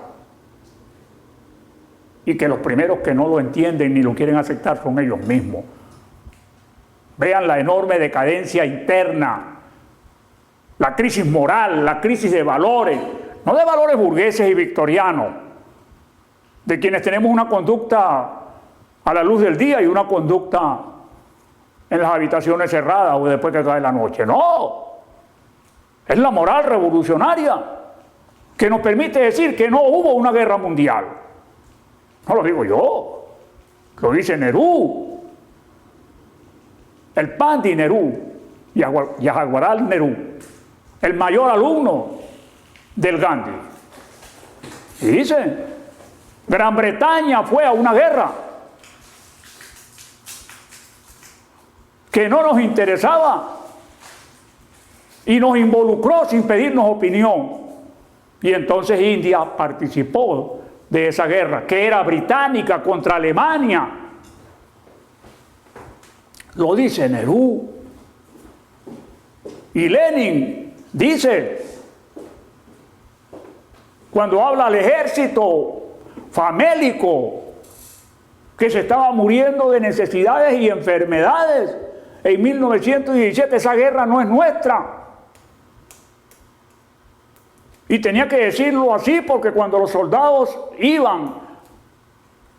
y que los primeros que no lo entienden ni lo quieren aceptar son ellos mismos. Vean la enorme decadencia interna, la crisis moral, la crisis de valores, no de valores burgueses y victorianos, de quienes tenemos una conducta a la luz del día y una conducta en las habitaciones cerradas o después que cae la noche. No, es la moral revolucionaria que nos permite decir que no hubo una guerra mundial. No lo digo yo, lo dice Nerú, el Pandi Nerú, Jawaharlal Nerú, el mayor alumno del Gandhi. Y dice, Gran Bretaña fue a una guerra que no nos interesaba y nos involucró sin pedirnos opinión. Y entonces India participó de esa guerra, que era británica contra Alemania. Lo dice Nerú. Y Lenin dice, cuando habla al ejército famélico, que se estaba muriendo de necesidades y enfermedades en 1917, esa guerra no es nuestra. Y tenía que decirlo así porque cuando los soldados iban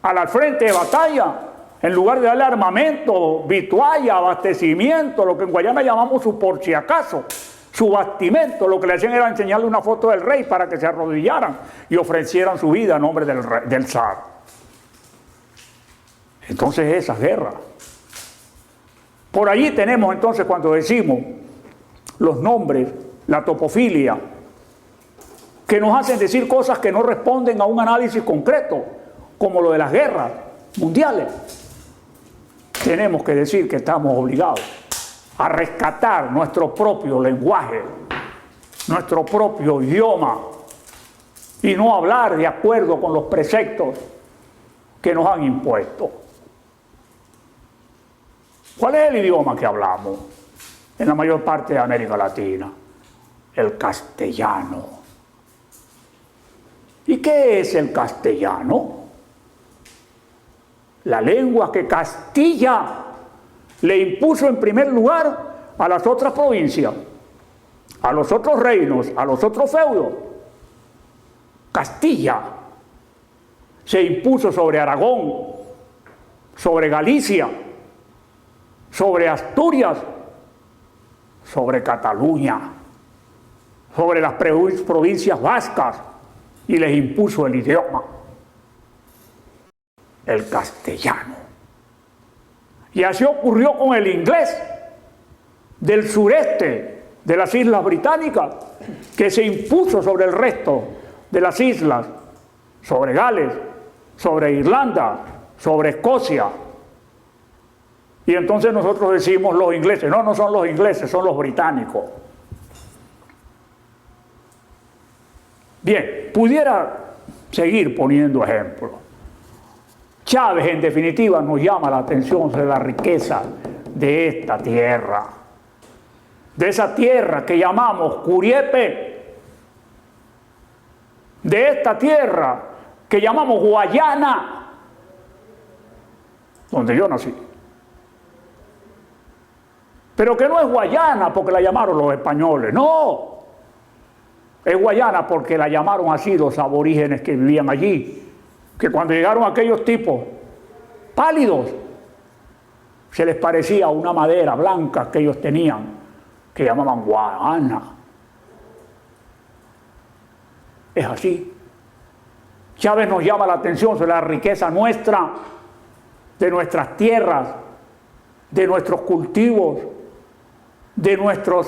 al frente de batalla, en lugar de darle armamento, vitualla, abastecimiento, lo que en Guayana llamamos su por si acaso, su bastimento, lo que le hacían era enseñarle una foto del rey para que se arrodillaran y ofrecieran su vida a nombre del zar. Entonces esa guerra. Por allí tenemos entonces cuando decimos los nombres, la topofilia, que nos hacen decir cosas que no responden a un análisis concreto, como lo de las guerras mundiales. Tenemos que decir que estamos obligados a rescatar nuestro propio lenguaje, nuestro propio idioma, y no hablar de acuerdo con los preceptos que nos han impuesto. ¿Cuál es el idioma que hablamos en la mayor parte de América Latina? El castellano. ¿Y qué es el castellano? La lengua que Castilla le impuso en primer lugar a las otras provincias, a los otros reinos, a los otros feudos. Castilla se impuso sobre Aragón, sobre Galicia, sobre Asturias, sobre Cataluña, sobre las provincias vascas, y les impuso el idioma, el castellano. Y así ocurrió con el inglés del sureste de las Islas Británicas, que se impuso sobre el resto de las islas, sobre Gales, sobre Irlanda, sobre Escocia. Y entonces nosotros decimos los ingleses. No, no son los ingleses, son los británicos. Bien, pudiera seguir poniendo ejemplos. Chávez, en definitiva, nos llama la atención sobre la riqueza de esta tierra, de esa tierra que llamamos Curiepe, de esta tierra que llamamos Guayana, donde yo nací. Pero que no es Guayana porque la llamaron los españoles, no. Es Guayana porque la llamaron así los aborígenes que vivían allí, que cuando llegaron aquellos tipos pálidos, se les parecía una madera blanca que ellos tenían, que llamaban guayana. Es así. Chávez nos llama la atención sobre la riqueza nuestra, de nuestras tierras, de nuestros cultivos, de nuestras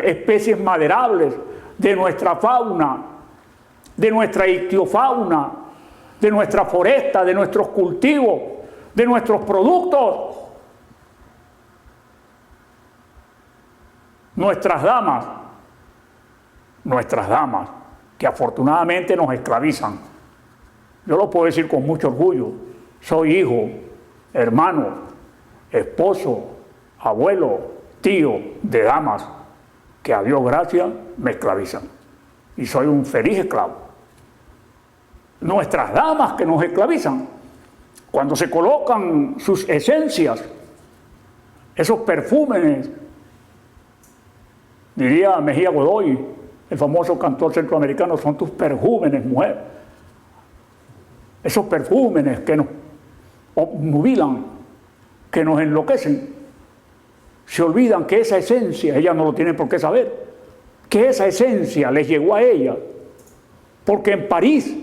especies maderables, de nuestra fauna, de nuestra ictiofauna, de nuestra foresta, de nuestros cultivos, de nuestros productos. Nuestras damas, que afortunadamente nos esclavizan. Yo lo puedo decir con mucho orgullo. Soy hijo, hermano, esposo, abuelo, tío de damas que a Dios gracias me esclavizan. Y soy un feliz esclavo. Nuestras damas que nos esclavizan, cuando se colocan sus esencias, esos perfúmenes, diría Mejía Godoy, el famoso cantor centroamericano, son tus perfúmenes, mujer. Esos perfúmenes que nos obnubilan, que nos enloquecen. Se olvidan que esa esencia, ellas no lo tienen por qué saber, que esa esencia les llegó a ellas, porque en París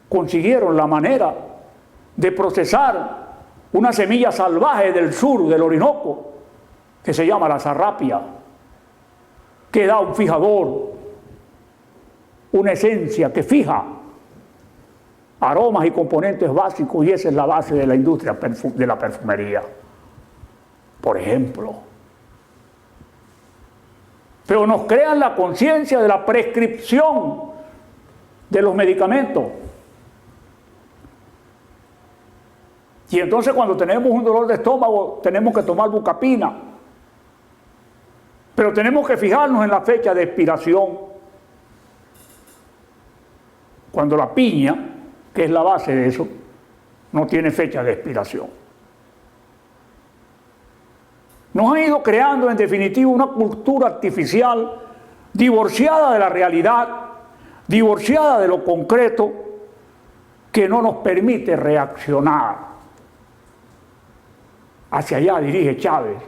consiguieron la manera de procesar una semilla salvaje del sur, del Orinoco, que se llama la sarrapia, que da un fijador, una esencia que fija aromas y componentes básicos, y esa es la base de la industria de la perfumería, por ejemplo. Pero nos crean la conciencia de la prescripción de los medicamentos. Y entonces cuando tenemos un dolor de estómago tenemos que tomar bucapina. Pero tenemos que fijarnos en la fecha de expiración. Cuando la piña, que es la base de eso, no tiene fecha de expiración. Nos han ido creando, en definitiva, una cultura artificial divorciada de la realidad, divorciada de lo concreto, que no nos permite reaccionar. Hacia allá dirige Chávez,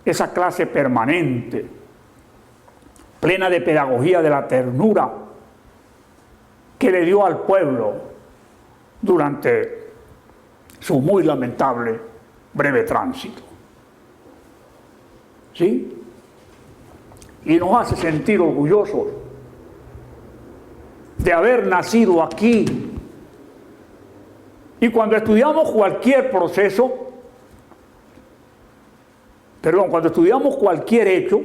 esa clase permanente, plena de pedagogía de la ternura que le dio al pueblo durante su muy lamentable breve tránsito. ¿Sí? Y nos hace sentir orgullosos de haber nacido aquí. Y cuando estudiamos cualquier proceso, cuando estudiamos cualquier hecho,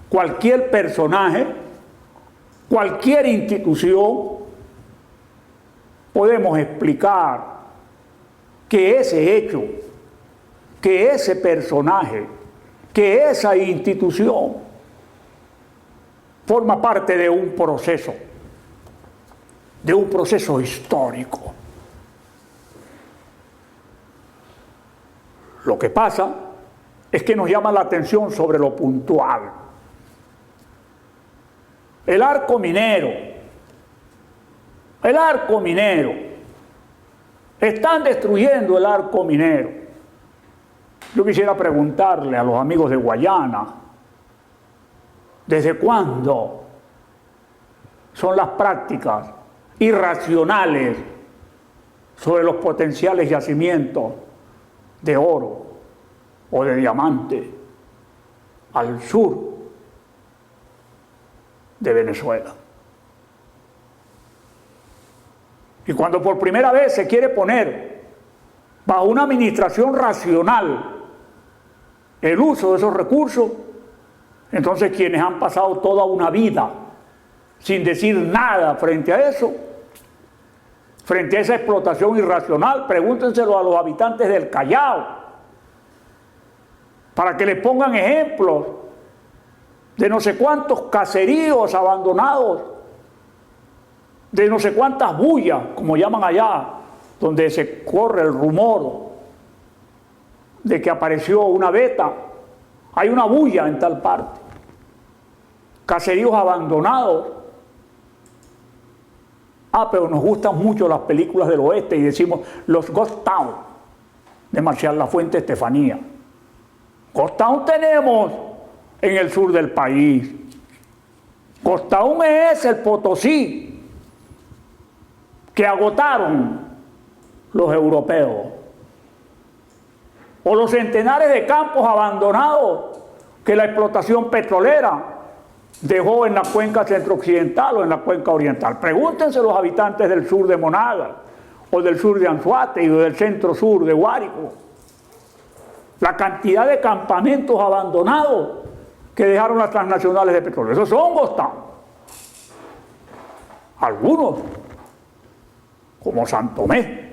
cualquier personaje, cualquier institución, podemos explicar que ese hecho, que ese personaje, que esa institución forma parte de un proceso histórico. Lo que pasa es que nos llama la atención sobre lo puntual. El arco minero, están destruyendo el arco minero. Yo quisiera preguntarle a los amigos de Guayana, ¿desde cuándo son las prácticas irracionales sobre los potenciales yacimientos de oro o de diamante al sur de Venezuela? Y cuando por primera vez se quiere poner bajo una administración racional el uso de esos recursos, entonces quienes han pasado toda una vida sin decir nada frente a eso, frente a esa explotación irracional, pregúntenselo a los habitantes del Callao, para que les pongan ejemplos de no sé cuántos caseríos abandonados, de no sé cuántas bullas, como llaman allá, donde se corre el rumor de que apareció una veta. Hay una bulla en tal parte. Caseríos abandonados. Pero nos gustan mucho las películas del oeste y decimos los Ghost Town de Marcial Lafuente Estefanía. Ghost Town tenemos en el sur del país. Costa aún es el Potosí que agotaron los europeos. O los centenares de campos abandonados que la explotación petrolera dejó en la cuenca centro-occidental o en la cuenca oriental. Pregúntense los habitantes del sur de Monagas, o del sur de Anzoátegui, o del centro-sur de Guárico. La cantidad de campamentos abandonados que dejaron las transnacionales de petróleo. Esos son Gostán. Algunos, como San Tomé,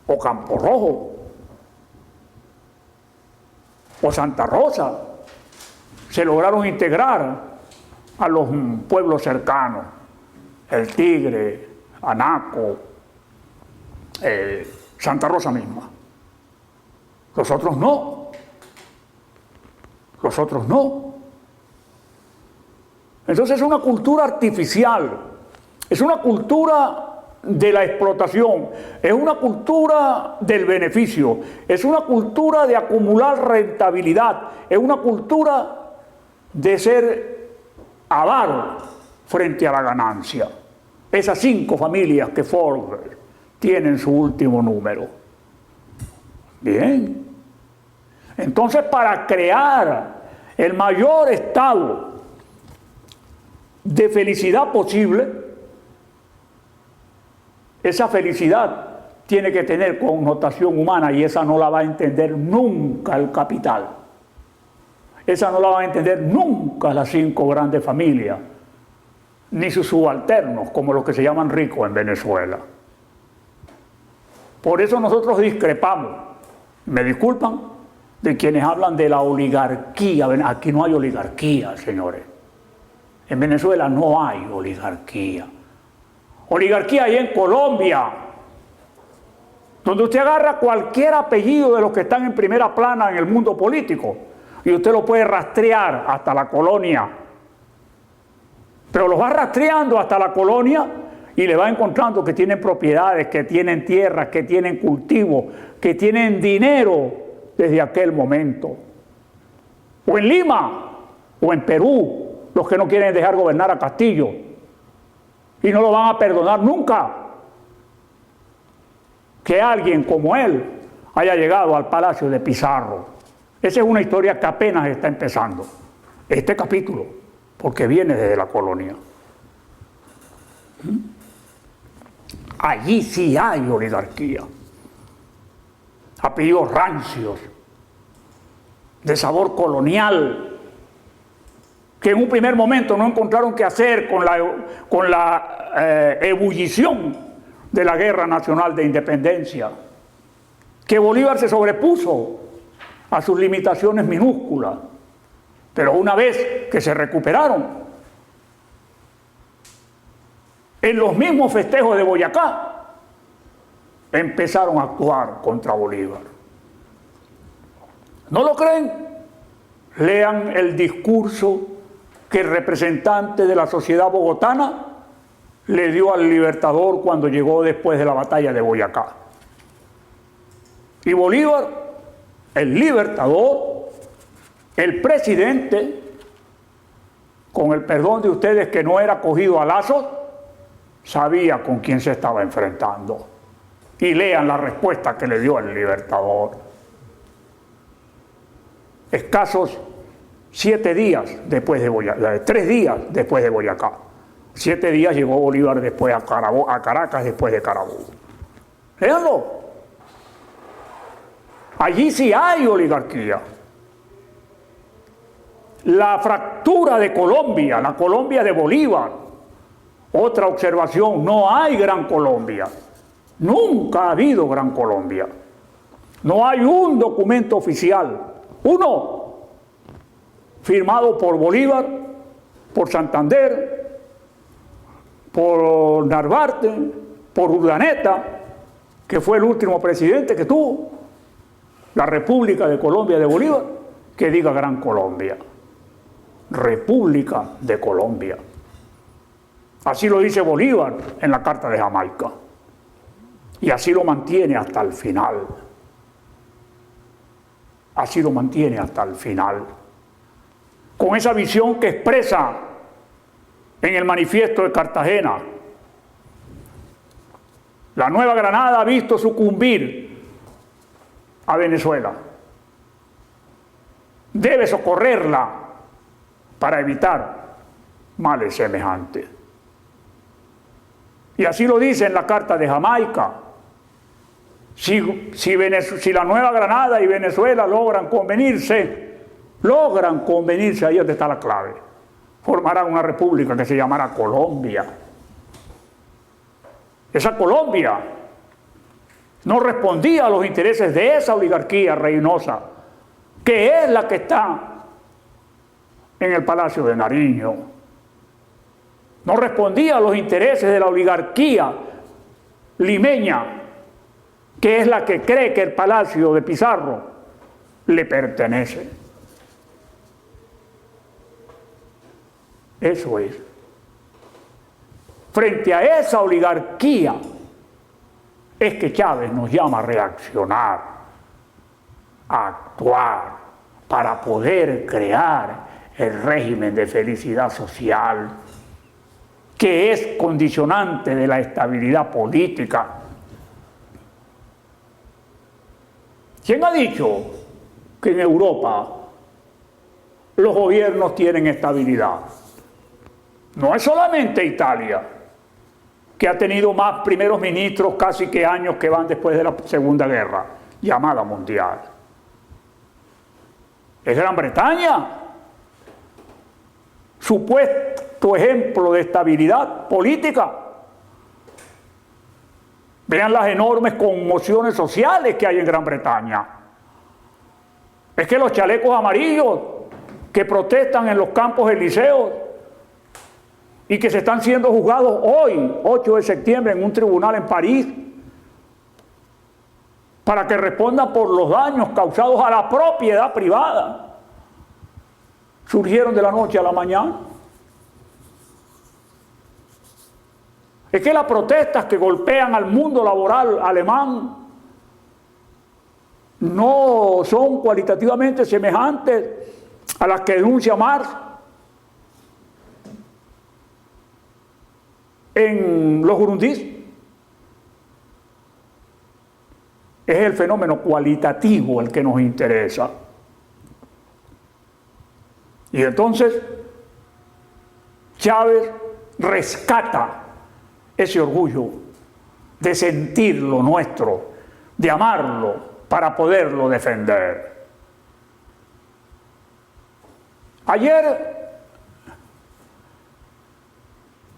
o Campo Rojo, o Santa Rosa, se lograron integrar a los pueblos cercanos, el Tigre, Anaco, Santa Rosa misma. Los otros no. Los otros no. Entonces es una cultura artificial, es una cultura de la explotación, es una cultura del beneficio, es una cultura de acumular rentabilidad, es una cultura de ser avaro frente a la ganancia. Esas 5 familias que Forbes tienen su último número. Bien. Entonces, para crear el mayor estado de felicidad posible, esa felicidad tiene que tener connotación humana y esa no la va a entender nunca el capital. Esa no la van a entender nunca las 5 grandes familias, ni sus subalternos, como los que se llaman ricos en Venezuela. Por eso nosotros discrepamos, me disculpan, de quienes hablan de la oligarquía. Aquí no hay oligarquía, señores. En Venezuela no hay oligarquía. Oligarquía hay en Colombia, donde usted agarra cualquier apellido de los que están en primera plana en el mundo político y usted lo puede rastrear hasta la colonia. Pero los va rastreando hasta la colonia y le va encontrando que tienen propiedades, que tienen tierras, que tienen cultivos, que tienen dinero desde aquel momento. O en Lima, o en Perú, los que no quieren dejar gobernar a Castillo. Y no lo van a perdonar nunca que alguien como él haya llegado al Palacio de Pizarro. Esa es una historia que apenas está empezando, este capítulo, porque viene desde la colonia. Allí sí hay oligarquía. Apellidos rancios, de sabor colonial, que en un primer momento no encontraron qué hacer con la ebullición de la Guerra Nacional de Independencia, que Bolívar se sobrepuso a sus limitaciones minúsculas, pero una vez que se recuperaron, en los mismos festejos de Boyacá, empezaron a actuar contra Bolívar. ¿No lo creen? Lean el discurso que el representante de la sociedad bogotana le dio al Libertador cuando llegó después de la batalla de Boyacá. Y Bolívar, el Libertador, el presidente, con el perdón de ustedes que no era cogido a lazos, sabía con quién se estaba enfrentando. Y lean la respuesta que le dio el Libertador. Escasos 7 días después de Boyacá, 3 días después de Boyacá. 7 días llegó Bolívar después a Caracas después de Carabobo. Léanlo. Allí sí hay oligarquía. La fractura de Colombia, la Colombia de Bolívar. Otra observación, no hay Gran Colombia. Nunca ha habido Gran Colombia. No hay un documento oficial, uno, firmado por Bolívar, por Santander, por Narvarte, por Urdaneta, que fue el último presidente que tuvo la República de Colombia de Bolívar, que diga Gran Colombia. República de Colombia. Así lo dice Bolívar en la Carta de Jamaica. Y así lo mantiene hasta el final. Así lo mantiene hasta el final. con esa visión que expresa en el manifiesto de Cartagena. La Nueva Granada ha visto sucumbir a Venezuela. Debe socorrerla para evitar males semejantes. Y así lo dice en la Carta de Jamaica. Si la Nueva Granada y Venezuela logran convenirse, ahí es donde está la clave. Formarán una república que se llamará Colombia. Esa Colombia no respondía a los intereses de esa oligarquía reinosa, que es la que está en el Palacio de Nariño. No respondía a los intereses de la oligarquía limeña, que es la que cree que el Palacio de Pizarro le pertenece. Eso es. Frente a esa oligarquía es que Chávez nos llama a reaccionar, a actuar, para poder crear el régimen de felicidad social, que es condicionante de la estabilidad política. ¿Quién ha dicho que en Europa los gobiernos tienen estabilidad? No es solamente Italia, que ha tenido más primeros ministros casi que años que van después de la Segunda Guerra, llamada mundial. Es Gran Bretaña, supuesto ejemplo de estabilidad política. Vean las enormes conmociones sociales que hay en Gran Bretaña. Es que los chalecos amarillos que protestan en los campos elíseos y que se están siendo juzgados hoy, 8 de septiembre, en un tribunal en París, para que respondan por los daños causados a la propiedad privada, surgieron de la noche a la mañana. Es que las protestas que golpean al mundo laboral alemán no son cualitativamente semejantes a las que denuncia Marx en los burundíes. Es el fenómeno cualitativo el que nos interesa. Y entonces Chávez rescata ese orgullo de sentir lo nuestro, de amarlo para poderlo defender. Ayer,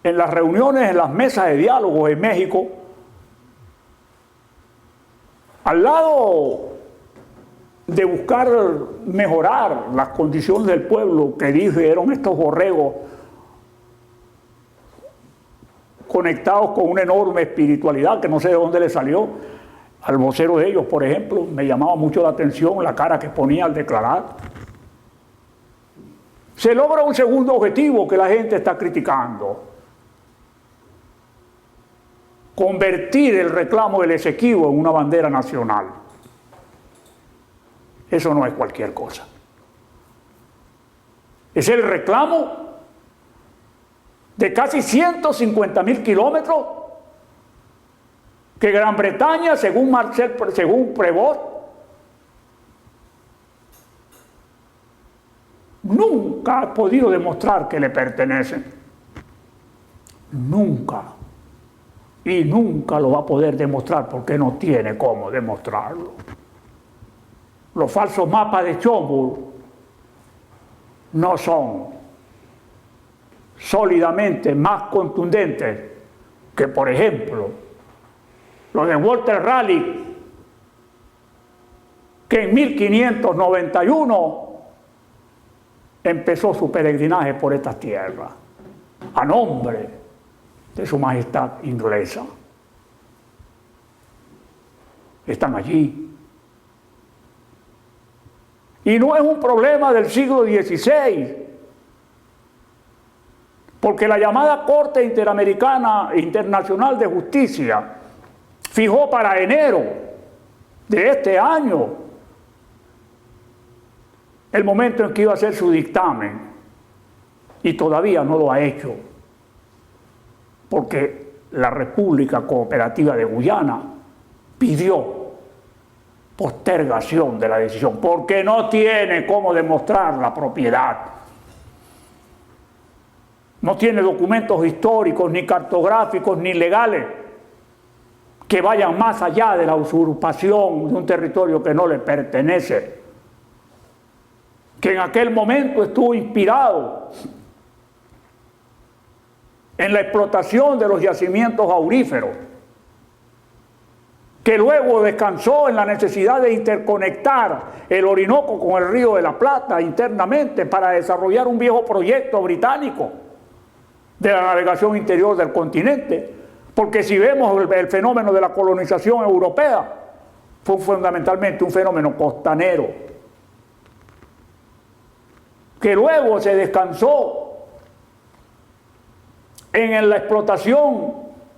en las reuniones, en las mesas de diálogo en México, al lado de buscar mejorar las condiciones del pueblo, que dijeron estos borregos conectados con una enorme espiritualidad que no sé de dónde le salió, al vocero de ellos, por ejemplo, me llamaba mucho la atención la cara que ponía al declarar. Se logra un segundo objetivo que la gente está criticando: convertir el reclamo del Esequibo en una bandera nacional. Eso no es cualquier cosa. Es el reclamo de casi 150.000 kilómetros que Gran Bretaña, según Prévost, nunca ha podido demostrar que le pertenecen. Nunca. Y nunca lo va a poder demostrar porque no tiene cómo demostrarlo. Los falsos mapas de Schomburg no son sólidamente más contundentes que, por ejemplo, los de Walter Raleigh, que en 1591 empezó su peregrinaje por estas tierras a nombre de su majestad inglesa. Están allí. Y no es un problema del siglo XVI, porque la llamada Corte Internacional de Justicia fijó para enero de este año el momento en que iba a hacer su dictamen y todavía no lo ha hecho, porque la República Cooperativa de Guyana pidió postergación de la decisión, porque no tiene cómo demostrar la propiedad. No tiene documentos históricos, ni cartográficos, ni legales que vayan más allá de la usurpación de un territorio que no le pertenece, que en aquel momento estuvo inspirado en la explotación de los yacimientos auríferos, que luego descansó en la necesidad de interconectar el Orinoco con el Río de la Plata internamente para desarrollar un viejo proyecto británico de la navegación interior del continente, porque si vemos el fenómeno de la colonización europea, fue fundamentalmente un fenómeno costanero, que luego se descansó en la explotación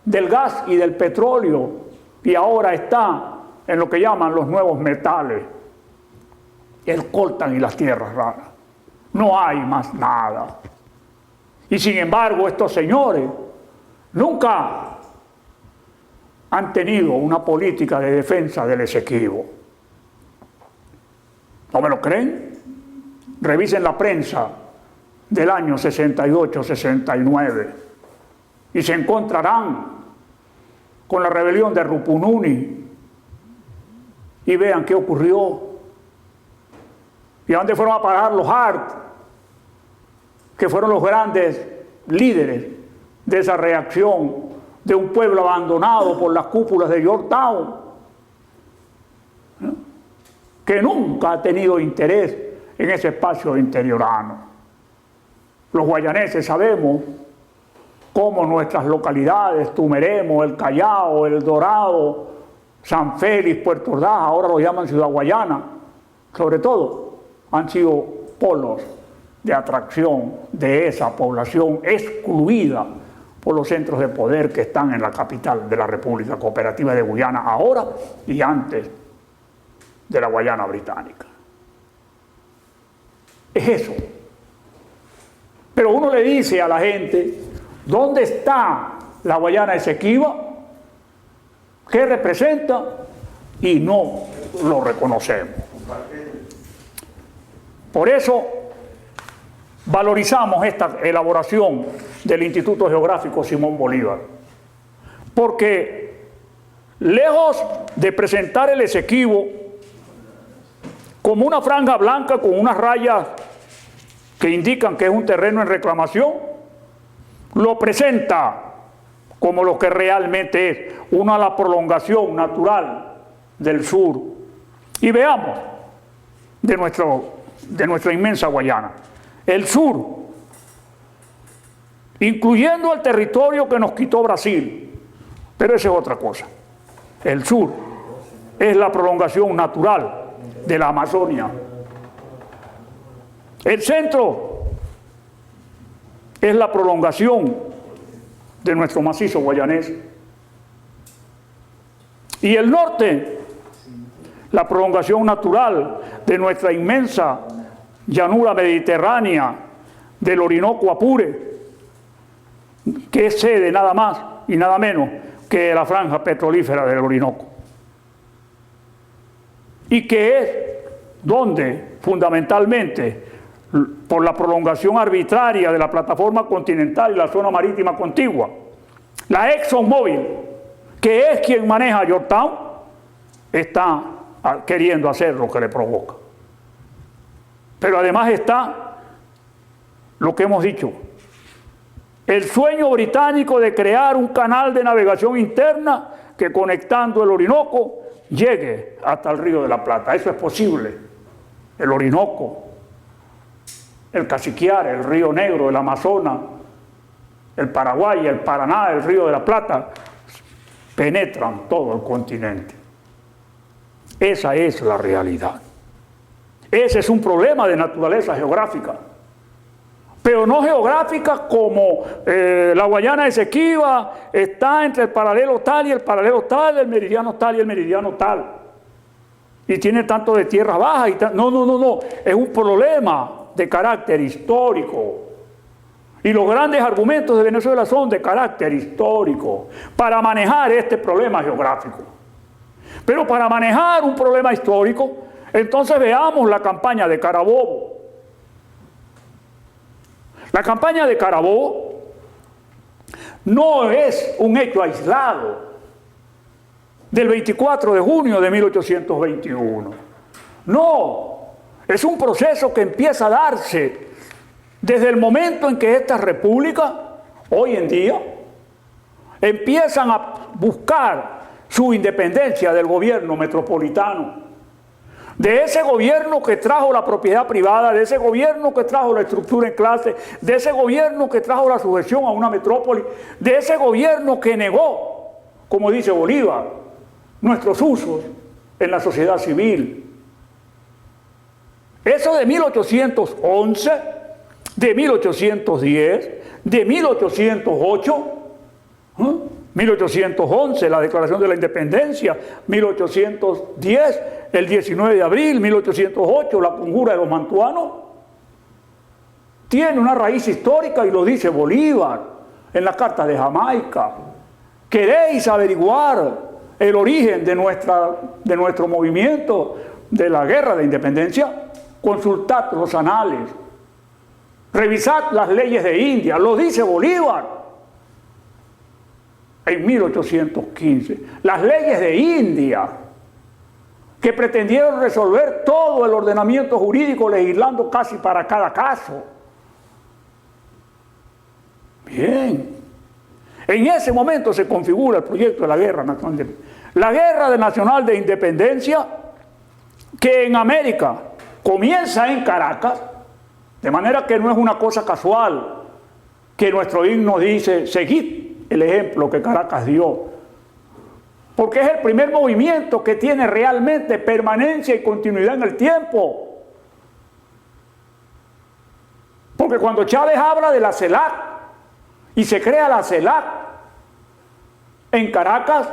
del gas y del petróleo, y ahora está en lo que llaman los nuevos metales, el coltan y las tierras raras. No hay más nada. Y sin embargo, estos señores nunca han tenido una política de defensa del Esequibo. ¿No me lo creen? Revisen la prensa del año 68-69 y se encontrarán con la rebelión de Rupununi y vean qué ocurrió y a dónde fueron a parar los Hart, que fueron los grandes líderes de esa reacción de un pueblo abandonado por las cúpulas de Yorktown, que nunca ha tenido interés en ese espacio interiorano. Los guayaneses sabemos cómo nuestras localidades, Tumeremo, El Callao, El Dorado, San Félix, Puerto Ordaz, ahora lo llaman Ciudad Guayana, sobre todo, han sido polos de atracción de esa población excluida por los centros de poder que están en la capital de la República Cooperativa de Guyana ahora y antes de la Guayana británica. Es eso. Pero uno le dice a la gente, ¿dónde está la Guayana Esequiba? ¿Qué representa? Y no lo reconocemos. Por eso valorizamos esta elaboración del Instituto Geográfico Simón Bolívar, porque lejos de presentar el Esequibo como una franja blanca con unas rayas que indican que es un terreno en reclamación, lo presenta como lo que realmente es, la prolongación natural del sur. Y veamos de nuestra inmensa Guayana. El sur, incluyendo el territorio que nos quitó Brasil, pero esa es otra cosa. El sur es la prolongación natural de la Amazonia. El centro es la prolongación de nuestro macizo guayanés. Y el norte, la prolongación natural de nuestra inmensa llanura mediterránea del Orinoco Apure, que es sede nada más y nada menos que la franja petrolífera del Orinoco. Y que es donde, fundamentalmente, por la prolongación arbitraria de la plataforma continental y la zona marítima contigua, la ExxonMobil, que es quien maneja Yorktown, está queriendo hacer lo que le provoca. Pero además está lo que hemos dicho, el sueño británico de crear un canal de navegación interna que conectando el Orinoco llegue hasta el Río de la Plata. Eso es posible. El Orinoco, el Caciquiare, el Río Negro, el Amazonas, el Paraguay, el Paraná, el Río de la Plata, penetran todo el continente. Esa es la realidad. Ese es un problema de naturaleza geográfica, pero no geográfica como la Guayana Esequiba está entre el paralelo tal y el paralelo tal, el meridiano tal y el meridiano tal, y tiene tanto de tierra baja y tal. No, es un problema de carácter histórico, Y los grandes argumentos de Venezuela son de carácter histórico para manejar este problema geográfico. Pero para manejar un problema histórico, entonces veamos la campaña de Carabobo. La campaña de Carabobo no es un hecho aislado del 24 de junio de 1821. No, es un proceso que empieza a darse desde el momento en que estas repúblicas, hoy en día, empiezan a buscar su independencia del gobierno metropolitano, de ese gobierno que trajo la propiedad privada, de ese gobierno que trajo la estructura en clase, de ese gobierno que trajo la sujeción a una metrópoli, de ese gobierno que negó, como dice Bolívar, nuestros usos en la sociedad civil. Eso de 1811, de 1810, de 1808, 1811 la Declaración de la Independencia, 1810 el 19 de abril, 1808 la Conjura de los Mantuanos, tiene una raíz histórica y lo dice Bolívar en la Carta de Jamaica. ¿Queréis averiguar el origen de nuestro movimiento de la Guerra de Independencia? Consultad los anales. Revisad las leyes de India, lo dice Bolívar en 1815. Las leyes de India, que pretendieron resolver todo el ordenamiento jurídico legislando casi para cada caso. Bien, en ese momento se configura el proyecto de la Guerra Nacional de Independencia. La Guerra Nacional de Independencia, que en América comienza en Caracas, de manera que no es una cosa casual que nuestro himno dice, seguid el ejemplo que Caracas dio. Porque es el primer movimiento que tiene realmente permanencia y continuidad en el tiempo. Porque cuando Chávez habla de la CELAC y se crea la CELAC en Caracas,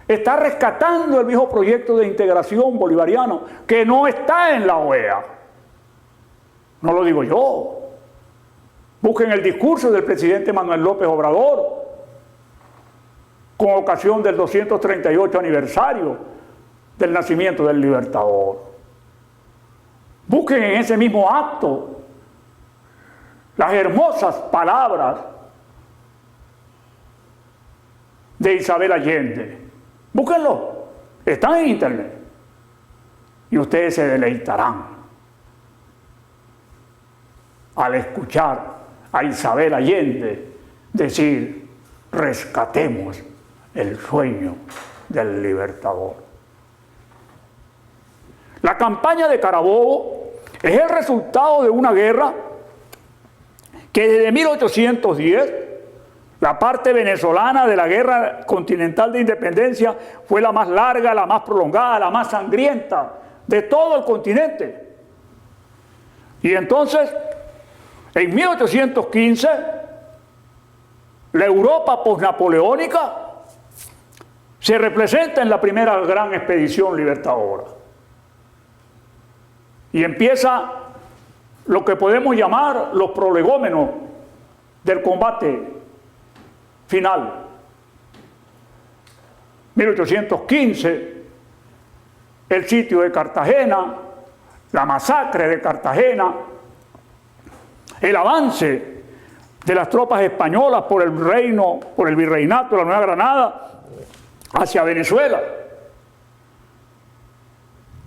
está rescatando el viejo proyecto de integración bolivariano que no está en la OEA. No lo digo yo. Busquen el discurso del presidente Manuel López Obrador con ocasión del 238 aniversario del nacimiento del Libertador. Busquen en ese mismo acto las hermosas palabras de Isabel Allende. Búsquenlo, están en internet y ustedes se deleitarán al escuchar a Isabel Allende decir, rescatemos el sueño del Libertador. La campaña de Carabobo es el resultado de una guerra que desde 1810, la parte venezolana de la Guerra Continental de Independencia fue la más larga, la más prolongada, la más sangrienta de todo el continente. Y entonces, en 1815, la Europa posnapoleónica se representa en la primera gran expedición libertadora. Y empieza lo que podemos llamar los prolegómenos del combate final. 1815, el sitio de Cartagena, la masacre de Cartagena, el avance de las tropas españolas por el reino, por el virreinato de la Nueva Granada hacia Venezuela,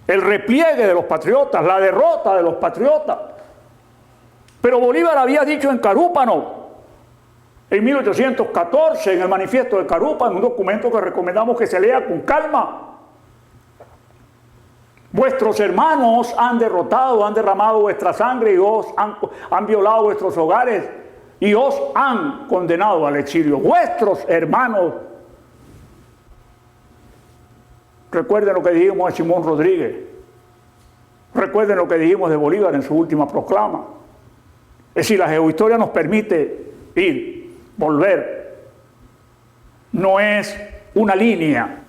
el repliegue de los patriotas, la derrota de los patriotas. Pero Bolívar había dicho en Carúpano, en 1814, en el manifiesto de Carúpano, un documento que recomendamos que se lea con calma: vuestros hermanos han derrotado, han derramado vuestra sangre y os han violado vuestros hogares y os han condenado al exilio. Vuestros hermanos. Recuerden lo que dijimos de Simón Rodríguez. Recuerden lo que dijimos de Bolívar en su última proclama. Es decir, la geohistoria nos permite ir, volver. No es una línea.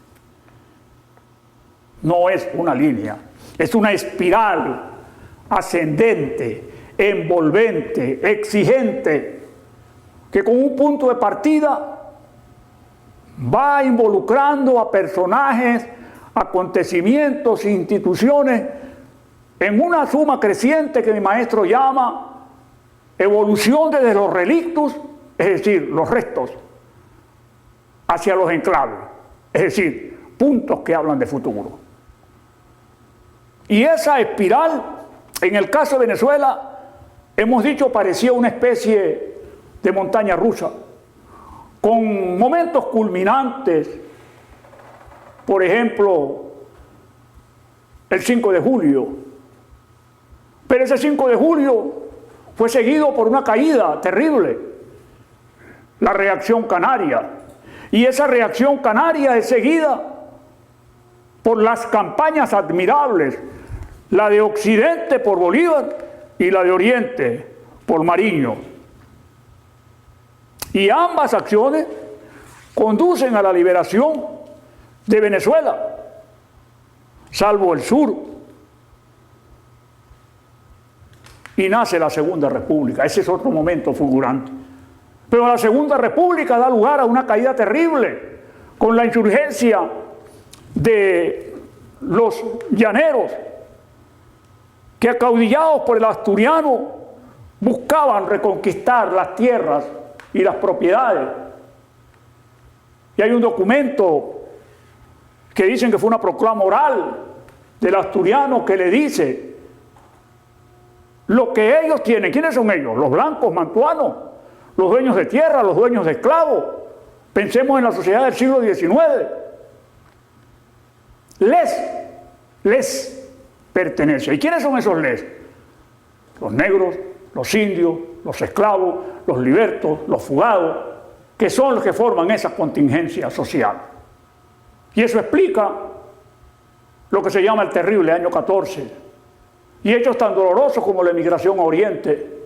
No es una línea. Es una espiral ascendente envolvente, exigente, que con un punto de partida va involucrando a personajes, acontecimientos, instituciones, en una suma creciente que mi maestro llama evolución desde los relictos, es decir, los restos, hacia los enclaves, es decir, puntos que hablan de futuro. Y esa espiral, en el caso de Venezuela, hemos dicho, parecía una especie de montaña rusa, con momentos culminantes, por ejemplo, el 5 de julio. Pero ese 5 de julio fue seguido por una caída terrible, la reacción canaria. Y esa reacción canaria es seguida por las campañas admirables, la de Occidente por Bolívar y la de Oriente por Mariño. Y ambas acciones conducen a la liberación de Venezuela, salvo el sur. Y nace la Segunda República. Ese es otro momento fulgurante. Pero la Segunda República da lugar a una caída terrible, con la insurgencia de los llaneros, que acaudillados por el asturiano buscaban reconquistar las tierras y las propiedades. Y hay un documento que dicen que fue una proclama oral del asturiano que le dice lo que ellos tienen. ¿Quiénes son ellos? Los blancos mantuanos, los dueños de tierra, los dueños de esclavos. Pensemos en la sociedad del siglo XIX. Les pertenece. ¿Y quiénes son esos les? Los negros, los indios, los esclavos, los libertos, los fugados, que son los que forman esa contingencia social. Y eso explica lo que se llama el terrible año 14 y hechos tan dolorosos como la emigración a Oriente.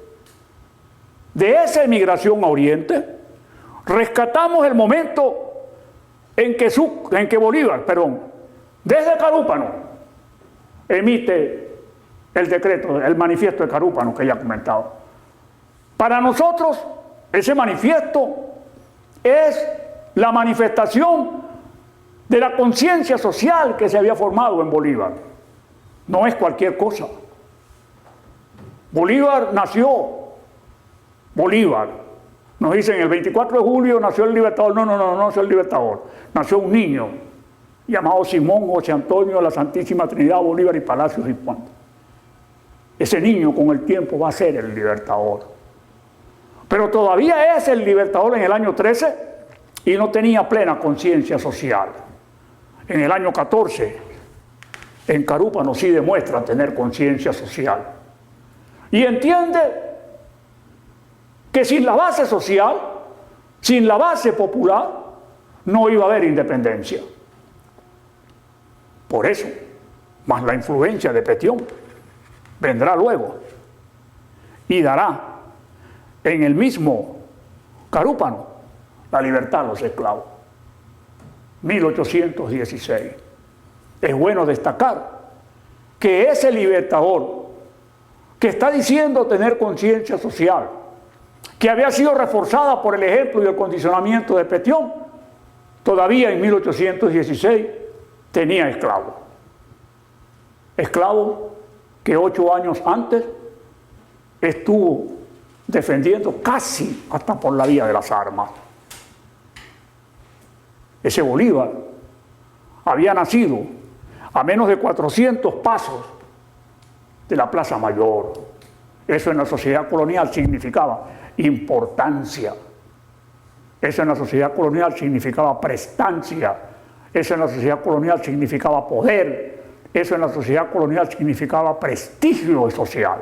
De esa emigración a Oriente rescatamos el momento en que Bolívar, desde Carúpano, emite el decreto, el manifiesto de Carúpano que ya he comentado. Para nosotros, ese manifiesto es la manifestación de la conciencia social que se había formado en Bolívar. No es cualquier cosa. Bolívar nació. Bolívar. Nos dicen el 24 de julio nació el Libertador. No nació el Libertador. Nació un niño llamado Simón José Antonio de la Santísima Trinidad Bolívar y Palacios y Puente. Ese niño con el tiempo va a ser el Libertador. Pero todavía es el Libertador en el año 13 y no tenía plena conciencia social. En el año 14, en Carúpano sí demuestra tener conciencia social. Y entiende que sin la base social, sin la base popular, no iba a haber independencia. Por eso, más la influencia de Petión, vendrá luego y dará en el mismo Carúpano la libertad a los esclavos. 1816. Es bueno destacar que ese libertador que está diciendo tener conciencia social, que había sido reforzada por el ejemplo y el condicionamiento de Petión, todavía en 1816 tenía esclavos. Esclavos que 8 años antes estuvo defendiendo casi hasta por la vía de las armas. Ese Bolívar había nacido a menos de 400 pasos de la Plaza Mayor. Eso en la sociedad colonial significaba importancia. Eso en la sociedad colonial significaba prestancia. Eso en la sociedad colonial significaba poder. Eso en la sociedad colonial significaba prestigio social.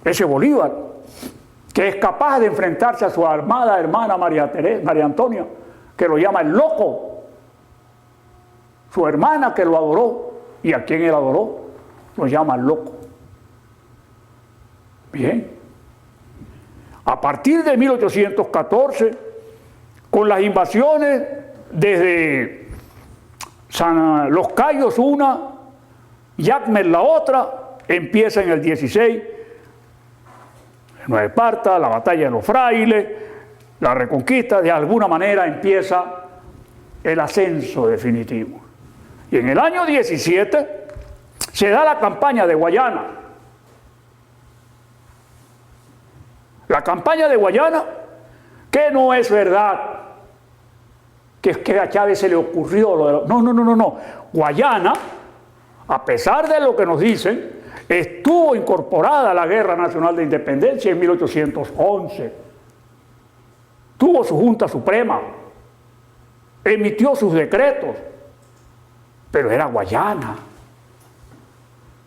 Ese Bolívar, que es capaz de enfrentarse a su amada hermana María Antonia, que lo llama el loco, su hermana que lo adoró, y a quien él adoró, lo llama el loco. Bien. A partir de 1814, con las invasiones desde Los Cayos una, Yacmer la otra, empieza en el 16 Nueva Esparta, la batalla de los frailes, la reconquista, de alguna manera empieza el ascenso definitivo. Y en el año 17 se da la campaña de Guayana. La campaña de Guayana, que no es verdad que a Chávez se le ocurrió lo de no. Guayana, a pesar de lo que nos dicen, estuvo incorporada a la Guerra Nacional de Independencia en 1811. Tuvo su Junta Suprema, emitió sus decretos, pero era Guayana.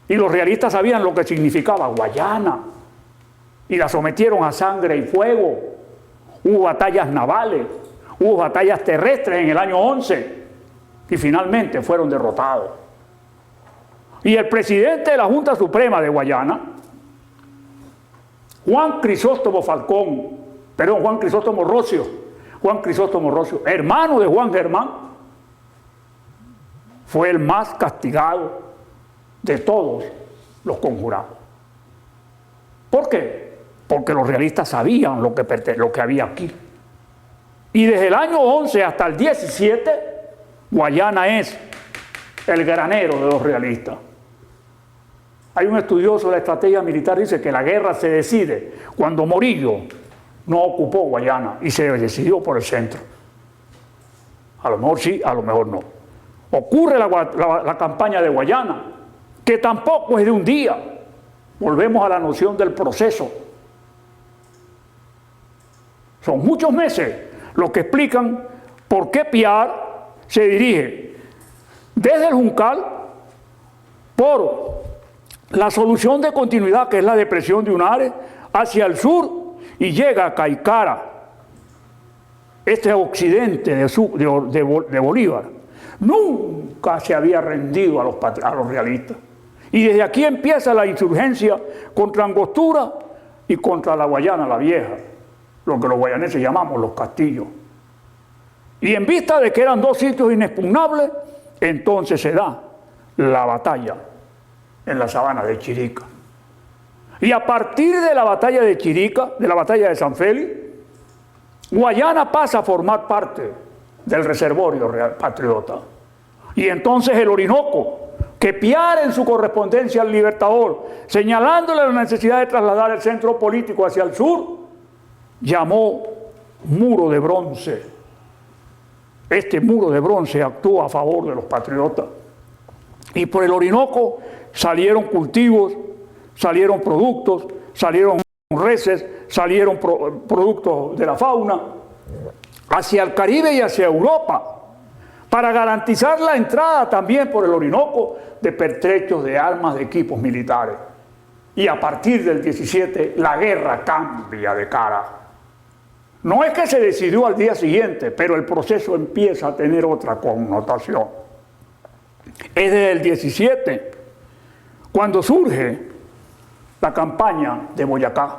Y los realistas sabían lo que significaba Guayana, y la sometieron a sangre y fuego. Hubo batallas navales, hubo batallas terrestres en el año 11, y finalmente fueron derrotados. Y el presidente de la Junta Suprema de Guayana, Juan Crisóstomo Rocio, hermano de Juan Germán, fue el más castigado de todos los conjurados. ¿Por qué? Porque los realistas sabían lo que había aquí. Y desde el año 11 hasta el 17, Guayana es el granero de los realistas. Hay un estudioso de la estrategia militar que dice que la guerra se decide cuando Morillo no ocupó Guayana y se decidió por el centro. A lo mejor sí, a lo mejor no. Ocurre la campaña de Guayana, que tampoco es de un día. Volvemos a la noción del proceso. Son muchos meses los que explican por qué Piar se dirige desde el Juncal por la solución de continuidad, que es la depresión de Unares, hacia el sur y llega a Caicara, este occidente de Bolívar. Nunca se había rendido a los realistas. Y desde aquí empieza la insurgencia contra Angostura y contra la Guayana la Vieja, lo que los guayaneses llamamos los castillos. Y en vista de que eran dos sitios inexpugnables, entonces se da la batalla en la sabana de Chirica. Y a partir de la batalla de Chirica, de la batalla de San Félix, Guayana pasa a formar parte del reservorio patriota. Y entonces el Orinoco, que Piar en su correspondencia al Libertador, señalándole la necesidad de trasladar el centro político hacia el sur, llamó muro de bronce. Este muro de bronce actuó a favor de los patriotas. Y por el Orinoco salieron cultivos, salieron productos, salieron reses, salieron productos de la fauna hacia el Caribe y hacia Europa, para garantizar la entrada también por el Orinoco de pertrechos, de armas, de equipos militares. Y a partir del 17 la guerra cambia de cara. No es que se decidió al día siguiente, pero el proceso empieza a tener otra connotación. Es desde el 17 cuando surge la campaña de Boyacá.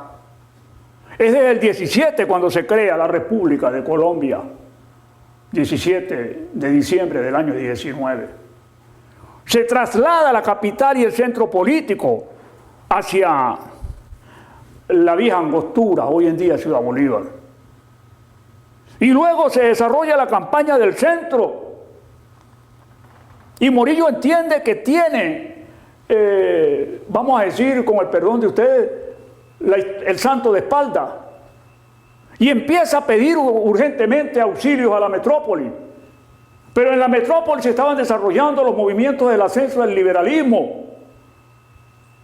Es desde el 17 cuando se crea la República de Colombia, 17 de diciembre del año 19. Se traslada la capital y el centro político hacia la vieja Angostura, hoy en día Ciudad Bolívar. Y luego se desarrolla la campaña del centro. Y Morillo entiende que tiene, vamos a decir, con el perdón de ustedes, el santo de espalda. Y empieza a pedir urgentemente auxilios a la metrópoli. Pero en la metrópoli se estaban desarrollando los movimientos del ascenso del liberalismo.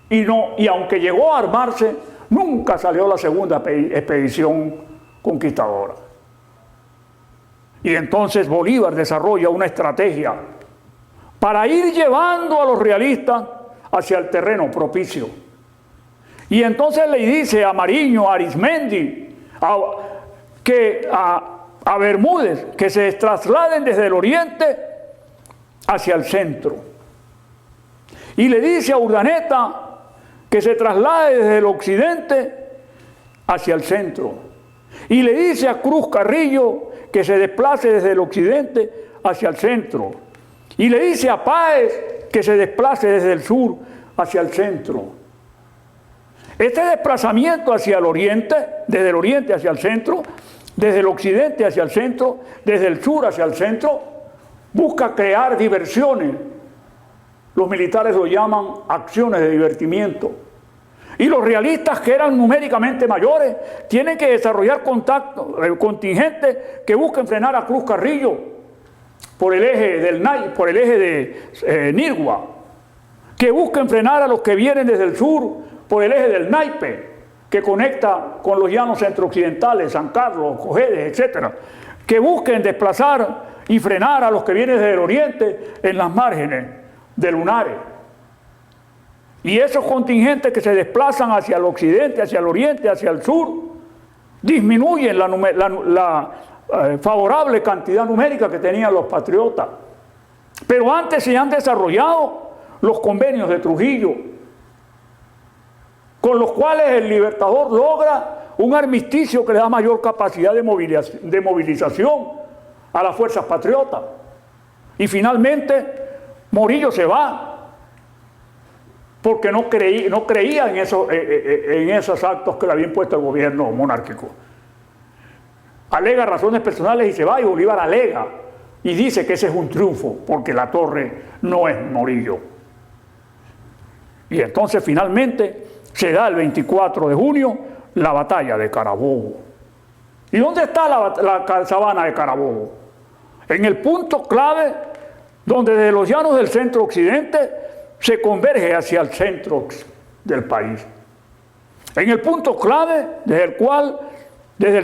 Y aunque llegó a armarse, nunca salió la segunda expedición conquistadora. Y entonces Bolívar desarrolla una estrategia para ir llevando a los realistas hacia el terreno propicio. Y entonces le dice a Mariño, a Arismendi, a Bermúdez, que se trasladen desde el oriente hacia el centro. Y le dice a Urdaneta que se traslade desde el occidente hacia el centro. Y le dice a Cruz Carrillo que se desplace desde el occidente hacia el centro. Y le dice a Páez que se desplace desde el sur hacia el centro. Este desplazamiento hacia el oriente, desde el oriente hacia el centro, desde el occidente hacia el centro, desde el sur hacia el centro, busca crear diversiones. Los militares lo llaman acciones de divertimiento. Y los realistas, que eran numéricamente mayores, tienen que desarrollar contingentes que busquen frenar a Cruz Carrillo por el eje de Nirgua, que busquen frenar a los que vienen desde el sur por el eje del Naipe, que conecta con los llanos centrooccidentales, San Carlos, Cojedes, etc. Que busquen desplazar y frenar a los que vienen desde el oriente en las márgenes de Lunares. Y esos contingentes que se desplazan hacia el occidente, hacia el oriente, hacia el sur, disminuyen la favorable cantidad numérica que tenían los patriotas. Pero antes se han desarrollado los convenios de Trujillo, con los cuales el Libertador logra un armisticio que le da mayor capacidad de movilización a las fuerzas patriotas. Y finalmente Morillo se va, porque no creía en esos actos que le había impuesto el gobierno monárquico. Alega razones personales y se va, y Bolívar alega y dice que ese es un triunfo, porque la torre no es Morillo. Y entonces finalmente se da el 24 de junio la batalla de Carabobo. ¿Y dónde está la sabana de Carabobo? En el punto clave donde desde los llanos del centro occidente se converge hacia el centro del país. En el punto clave desde el cual, desde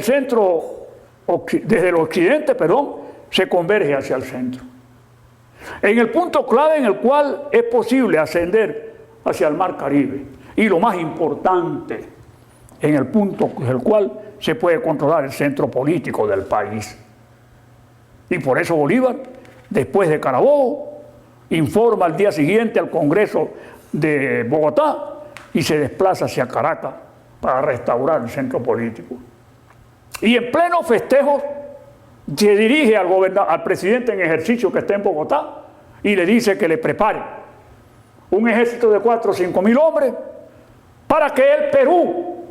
el occidente, se converge hacia el centro. En el punto clave en el cual es posible ascender hacia el Mar Caribe. Y lo más importante, en el punto en el cual se puede controlar el centro político del país. Y por eso Bolívar, después de Carabobo, informa al día siguiente al Congreso de Bogotá y se desplaza hacia Caracas para restaurar el centro político. Y en pleno festejo se dirige al presidente en ejercicio que está en Bogotá y le dice que le prepare un ejército de 4 o 5 mil hombres para que el Perú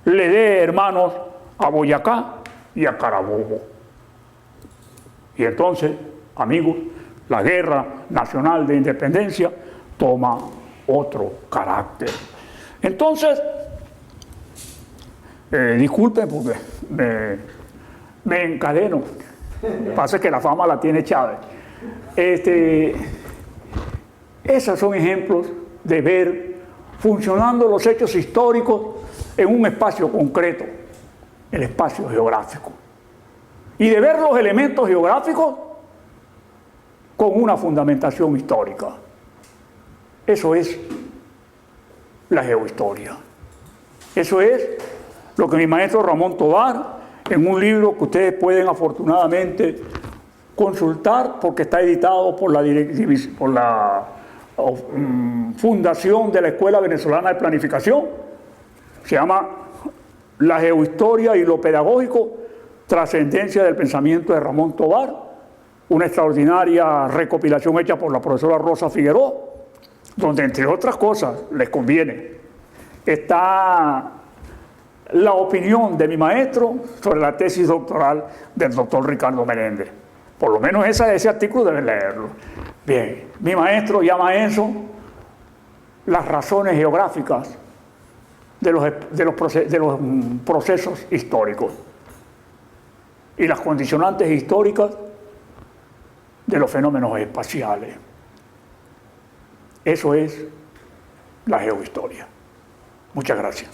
le dé hermanos a Boyacá y a Carabobo. Y entonces, amigos, la guerra nacional de independencia toma otro carácter. Entonces, disculpen porque me encadeno. Pasa que la fama la tiene Chávez. Esos son ejemplos de ver funcionando los hechos históricos en un espacio concreto, el espacio geográfico. Y de ver los elementos geográficos con una fundamentación histórica. Eso es la geohistoria. Eso es lo que mi maestro Ramón Tovar, en un libro que ustedes pueden afortunadamente consultar porque está editado por la Fundación de la Escuela Venezolana de Planificación, se llama La geohistoria y lo pedagógico, trascendencia del pensamiento de Ramón Tovar, una extraordinaria recopilación hecha por la profesora Rosa Figueroa, donde entre otras cosas les conviene está la opinión de mi maestro sobre la tesis doctoral del doctor Ricardo Meléndez. Por lo menos ese artículo deben leerlo. Bien, mi maestro llama a eso las razones geográficas de los procesos históricos y las condicionantes históricas de los fenómenos espaciales. Eso es la geohistoria. Muchas gracias.